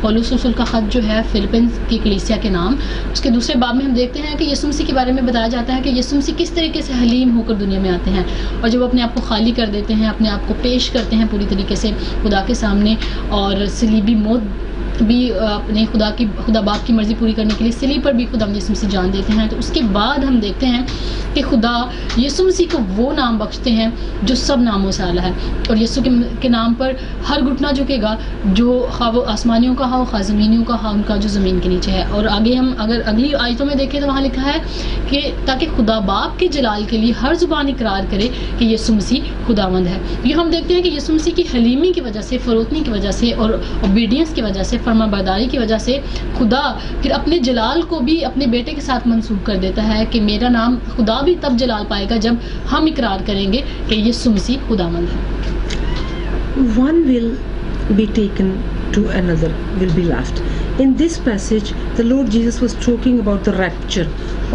پولس رسول کا خط جو ہے فلپنز کی کلیسیا کے نام، اس کے دوسرے باب میں ہم دیکھتے ہیں کہ یسوع مسیح کے بارے میں بتایا جاتا ہے کہ یسوع مسیح کس طریقے سے حلیم ہو کر دنیا میں آتے ہیں، اور جب وہ اپنے آپ کو خالی کر دیتے ہیں، اپنے آپ کو پیش کرتے ہیں پوری طریقے سے خدا کے سامنے، اور صلیبی موت بھی اپنے خدا باپ کی مرضی پوری کرنے کے لیے صلیب پر بھی خدا یسوع مسیح جان دیتے ہیں. تو اس کے بعد ہم دیکھتے ہیں کہ خدا یسوع مسیح کو وہ نام بخشتے ہیں جو سب ناموں سے اعلیٰ ہے، اور یسوع کے نام پر ہر گھٹنا جھکے گا، جو خواہ وہ آسمانیوں کا ہو، خواہ زمینیوں کا ہو، ان کا جو زمین کے نیچے ہے. اور آگے ہم اگر اگلی آیتوں میں دیکھیں تو وہاں لکھا ہے کہ تاکہ خدا باپ کے جلال کے لیے ہر زبان اقرار کرے کہ یسوع مسیح خداوند ہے. یہ ہم دیکھتے ہیں کہ یسوع مسیح کی حلیمی کی وجہ سے، فروتنی کی وجہ سے اور اوبیڈینس کی وجہ سے، فرما برداری کی وجہ سے خدا پھر اپنے جلال کو بھی اپنے بیٹے کے ساتھ منسوخ کر دیتا ہے کہ میرا نام، خدا بھی تب جلال پائے گا جب ہم اقرار کریں گے کہ یسوع مسیح خداوند ہے. One will be taken to another, will be left. In this passage, the Lord Jesus was talking about the rapture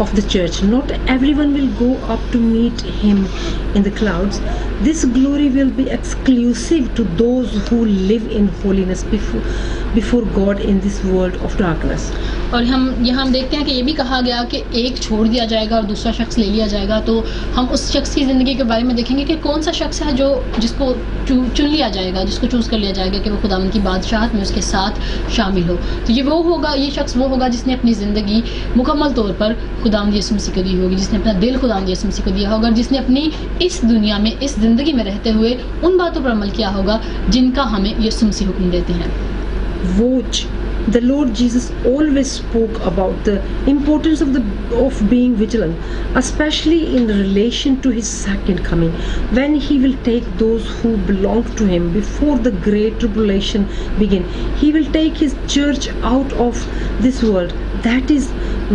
of the church. Not everyone will go up to meet him in the clouds. This glory will be exclusive to those who live in holiness before God in this world of darkness. اور یہاں ہم دیکھتے ہیں کہ یہ بھی کہا گیا کہ ایک چھوڑ دیا جائے گا اور دوسرا شخص لے لیا جائے گا. تو ہم اس شخص کی زندگی کے بارے میں دیکھیں گے کہ کون سا شخص ہے جس کو چن لیا جائے گا، جس کو چوز کر لیا جائے گا کہ وہ خداوند کی بادشاہت میں اس کے ساتھ شامل ہو. تو یہ شخص وہ ہوگا جس نے اپنی زندگی مکمل طور پر خداوند یسوع مسیح کو دی ہوگی، جس نے اپنا دل خداوند یسوع مسیح کو دیا ہوگا، اور جس نے اپنی اس دنیا میں، اس زندگی میں رہتے ہوئے ان باتوں پر عمل کیا ہوگا جن کا ہمیں یسوع مسیح حکم دیتے ہیں. Watch. The Lord Jesus always spoke about the importance of being vigilant, especially in relation to his second coming, when he will take those who belong to him before the great tribulation begin. He will take his church out of this world. That is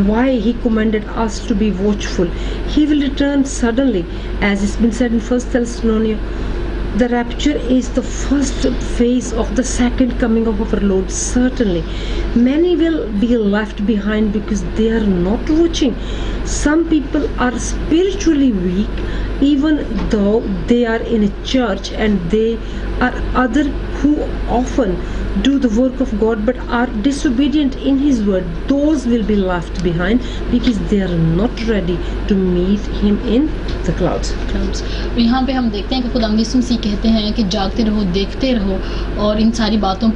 why he commanded us to be watchful. He will return suddenly, as it's been said in 1 Thessalonians. The rapture is the first phase of the second coming of our Lord. Certainly, many will be left behind because they are not watching. Some people are spiritually weak, even though they are in a church, and there are others who often do the work of God but are disobedient in his word. Those will be left behind because they are not ready to meet him in the clouds. یہاں پہ ہم دیکھتے ہیں کہ خدا یسوع مسیح کہتے ہیں کہ جاگتے رہو، دیکھتے رہو، اور ان ساری باتوں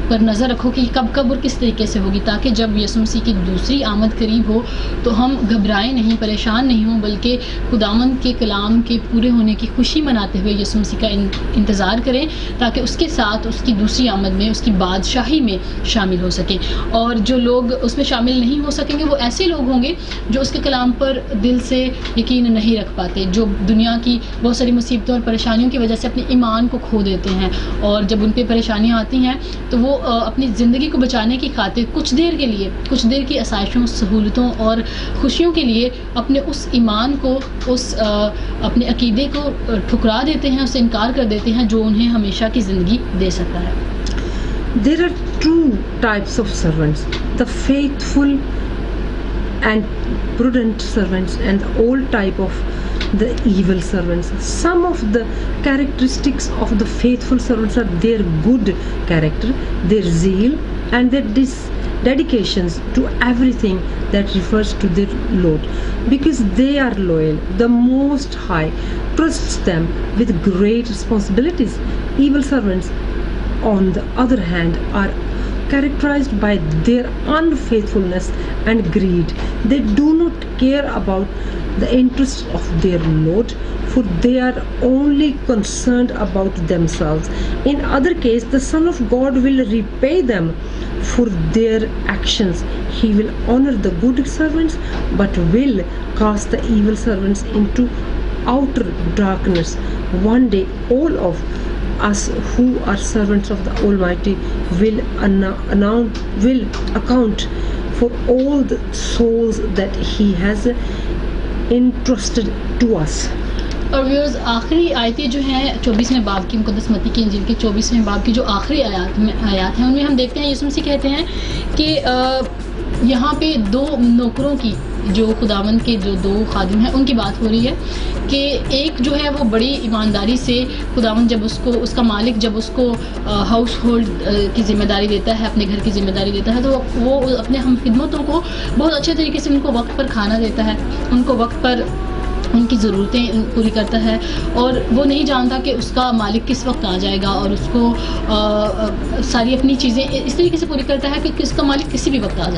پر نظر رکھو کہ کب اور کس طریقے سے ہوگی، تاکہ جب یسوع مسیح کی دوسری آمد قریب ہو تو ہم گھبرائیں نہیں، پریشان نہیں ہوں، بلکہ خداوند کے کلام کے پورے ہونے کی خوشی مناتے ہوئے یسوع مسیح کا انتظار کریں، تاکہ اس کے ساتھ اس کی دوسری آمد میں، اس کی بادشاہی میں شامل ہو سکیں. اور جو لوگ اس میں شامل نہیں ہو سکیں گے وہ ایسے لوگ ہوں گے جو اس کے کلام پر دل سے یقین نہیں رکھ پاتے، جو دنیا کی بہت ساری مصیبتوں اور پریشانیوں کی وجہ سے اپنے ایمان کو کھو دیتے ہیں، اور جب ان پہ پریشانیاں آتی ہیں تو وہ اپنی زندگی کو بچانے کی خاطر کچھ دیر کی آسائشوں، سہولتوں اور خوشیوں کے لیے اپنے اس ایمان کو، اپنے عقیدے کو ٹھکرا دیتے ہیں، اسے انکار کر دیتے ہیں جو انہیں ہمیشہ کی زندگی دے سکتا ہے. There are two types of servants, the faithful and prudent servants, and all type of the evil servants. Some of the characteristics of the faithful servants are their good character, their zeal, and their dedications to everything that refers to their Lord. Because they are loyal, the Most High trusts them with great responsibilities. Evil servants, on the other hand, are characterized by their unfaithfulness and greed. They do not care about the interests of their Lord, for they are only concerned about themselves. In other case, the Son of God will repay them for their actions. He will honor the good servants, but will cast the evil servants into outer darkness. One day all of us who are servants of the Almighty will account for all the souls that He has entrusted to us. اور viewers آخری آیتیں جو ہیں 24ویں باب کی مقدس متی کی انجیل کے 24ویں باب کی جو آخری آیات ہیں ان میں ہم دیکھتے ہیں یسوع مسیح کہتے ہیں کہ یہاں پہ 2 نوکروں کی جو خداوند کے جو 2 خادم ہیں ان کی بات ہو رہی ہے کہ ایک جو ہے وہ بڑی ایمانداری سے خداوند جب اس کا مالک جب اس کو ہاؤس ہولڈ کی ذمہ داری دیتا ہے اپنے گھر کی ذمہ داری دیتا ہے تو وہ اپنے ہم خدمتوں کو بہت اچھے طریقے سے ان کو وقت پر کھانا دیتا ہے ان کو وقت پر ان کی ضرورتیں پوری کرتا ہے اور وہ نہیں جانتا کہ اس کا مالک کس وقت آ جائے گا اور اس کو ساری اپنی چیزیں اس طریقے سے پوری کرتا ہے کہ اس کا مالک کسی بھی وقت آ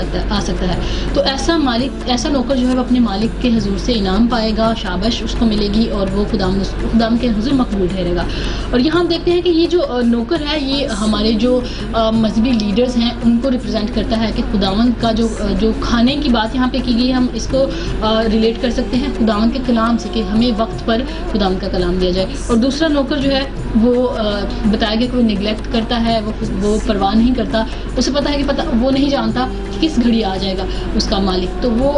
سکتا ہے. تو ایسا نوکر جو ہے وہ اپنے مالک کے حضور سے انعام پائے گا, شابش اس کو ملے گی اور وہ خدام کے حضور مقبول ٹھہرے گا. اور یہاں ہم دیکھتے ہیں کہ یہ جو نوکر ہے یہ ہمارے جو مذہبی لیڈرز ہیں ان کو ریپرزینٹ کرتا ہے کہ خداوند کا جو کھانے کی بات یہاں پہ کی گئی ہم اس کو ریلیٹ کر سکتے ہیں خداوند کے کلام سے کہ ہمیں وقت پر خداوند کا کلام دیا جائے. اور دوسرا نوکر جو ہے وہ بتایا گیا کہ وہ نگلیکٹ کرتا ہے, وہ پرواہ نہیں کرتا, اسے پتہ ہے کہ وہ نہیں جانتا کہ کس گھڑی آ جائے گا اس کا مالک, تو وہ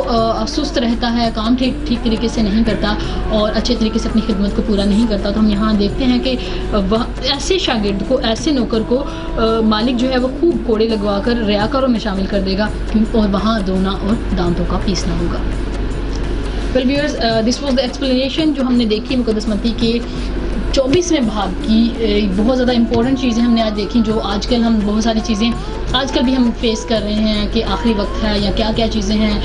سست رہتا ہے, کام ٹھیک طریقے سے نہیں کرتا اور اچھے طریقے سے اپنی خدمت کو پورا نہیں کرتا. تو ہم یہاں دیکھتے ہیں کہ ایسے شاگرد کو, ایسے نوکر کو مالک جو ہے وہ خوب کوڑے لگوا کر ریاکاروں میں شامل کر دے گا اور وہاں رونا اور دانتوں کا پیسنا ہوگا. Well viewers, this was the explanation جو ہم نے دیکھی مقدس متی کے 24ویں باب کی. بہت زیادہ امپورٹنٹ چیزیں ہم نے آج دیکھی جو آج کل ہم بہت ساری چیزیں آج کل بھی ہم فیس کر رہے ہیں کہ آخری وقت ہے یا کیا چیزیں ہیں,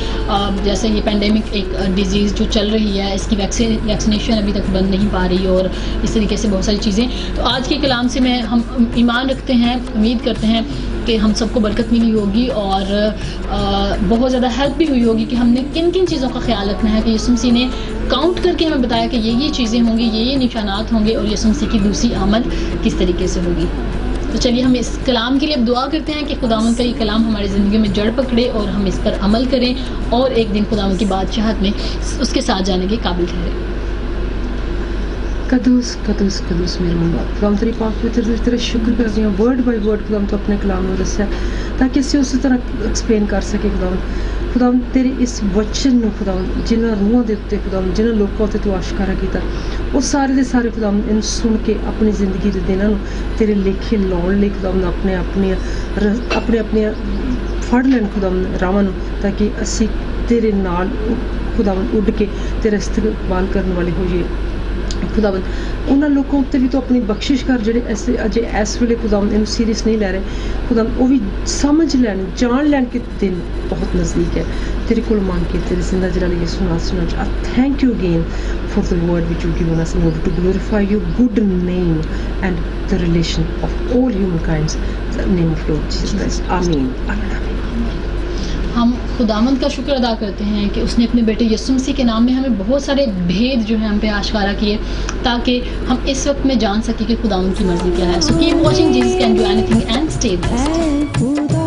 جیسے یہ پینڈیمک ایک ڈیزیز جو چل رہی ہے اس کی ویکسینیشن ابھی تک بند نہیں پا رہی اور اس طریقے سے بہت ساری چیزیں. تو آج کے کلام سے ہم ایمان رکھتے ہیں, امید کرتے ہیں کہ ہم سب کو برکت ملی ہوگی اور بہت زیادہ ہیلپ بھی ہوئی ہوگی کہ ہم نے کن چیزوں کا خیال رکھنا ہے کہ یسوع مسیح نے کاؤنٹ کر کے ہمیں بتایا کہ یہ چیزیں ہوں گی, یہ نشانات ہوں گے اور یسوع مسیح کی دوسری آمد کس طریقے سے ہوگی. تو چلیے ہم اس کلام کے لیے اب دعا کرتے ہیں کہ خداوند کا یہ کلام ہماری زندگی میں جڑ پکڑے اور ہم اس پر عمل کریں اور ایک دن خداوند کی بادشاہت میں اس کے ساتھ جانے کے قابل ٹھہرے. قدوس قدوس قدوس میرے باپ خداوند تیری پاک تیرا شکر کرتے ہیں ورڈ بائی ورڈ خداوند تو اپنے کلام میں دسیا تاکہ اسے اسی طرح ایکسپلین کر سکے. خداوند تیرے اس وچن نو خداوند جنہاں روحاں دے تے خداوند جنہاں لوکاں تے تو آشکارا کیتا وہ سارے دے سارے خداوند ان سن کے اپنی زندگی دے دناں نو تیرے لکھے لاؤن لے خداوند اپنے پھڑ لین خداوند راواں نو تاکہ اسی تیرے نال خداوند اڈ کے تیرا استقبال کرنے والے ہوئیے. خداوند انہاں لوگوں تے بھی تو اپنی بخشش کر جڑے ایسے اجے اس ویلے خداوند ان سیریس نہیں لے رہے خداوند وہ بھی سمجھ لین جان لین کہ دن بہت نزدیک ہے. تیرے کول مانگ کے تیرے زندہ جلال یسوع ناصر نام I thank you again for the word which you've given us in order to glorify your good name and the relation of all humankind in the name of Lord Jesus Christ. Amen. ہم خداوند کا شکر ادا کرتے ہیں کہ اس نے اپنے بیٹے یسوع مسیح کے نام میں ہمیں بہت سارے بھید جو ہیں ہم پہ آشکارا کیے تاکہ ہم اس وقت میں جان سکیں کہ خداوند کی مرضی کیا ہے. So keep watching Jesus Can Do Anything and stay blessed.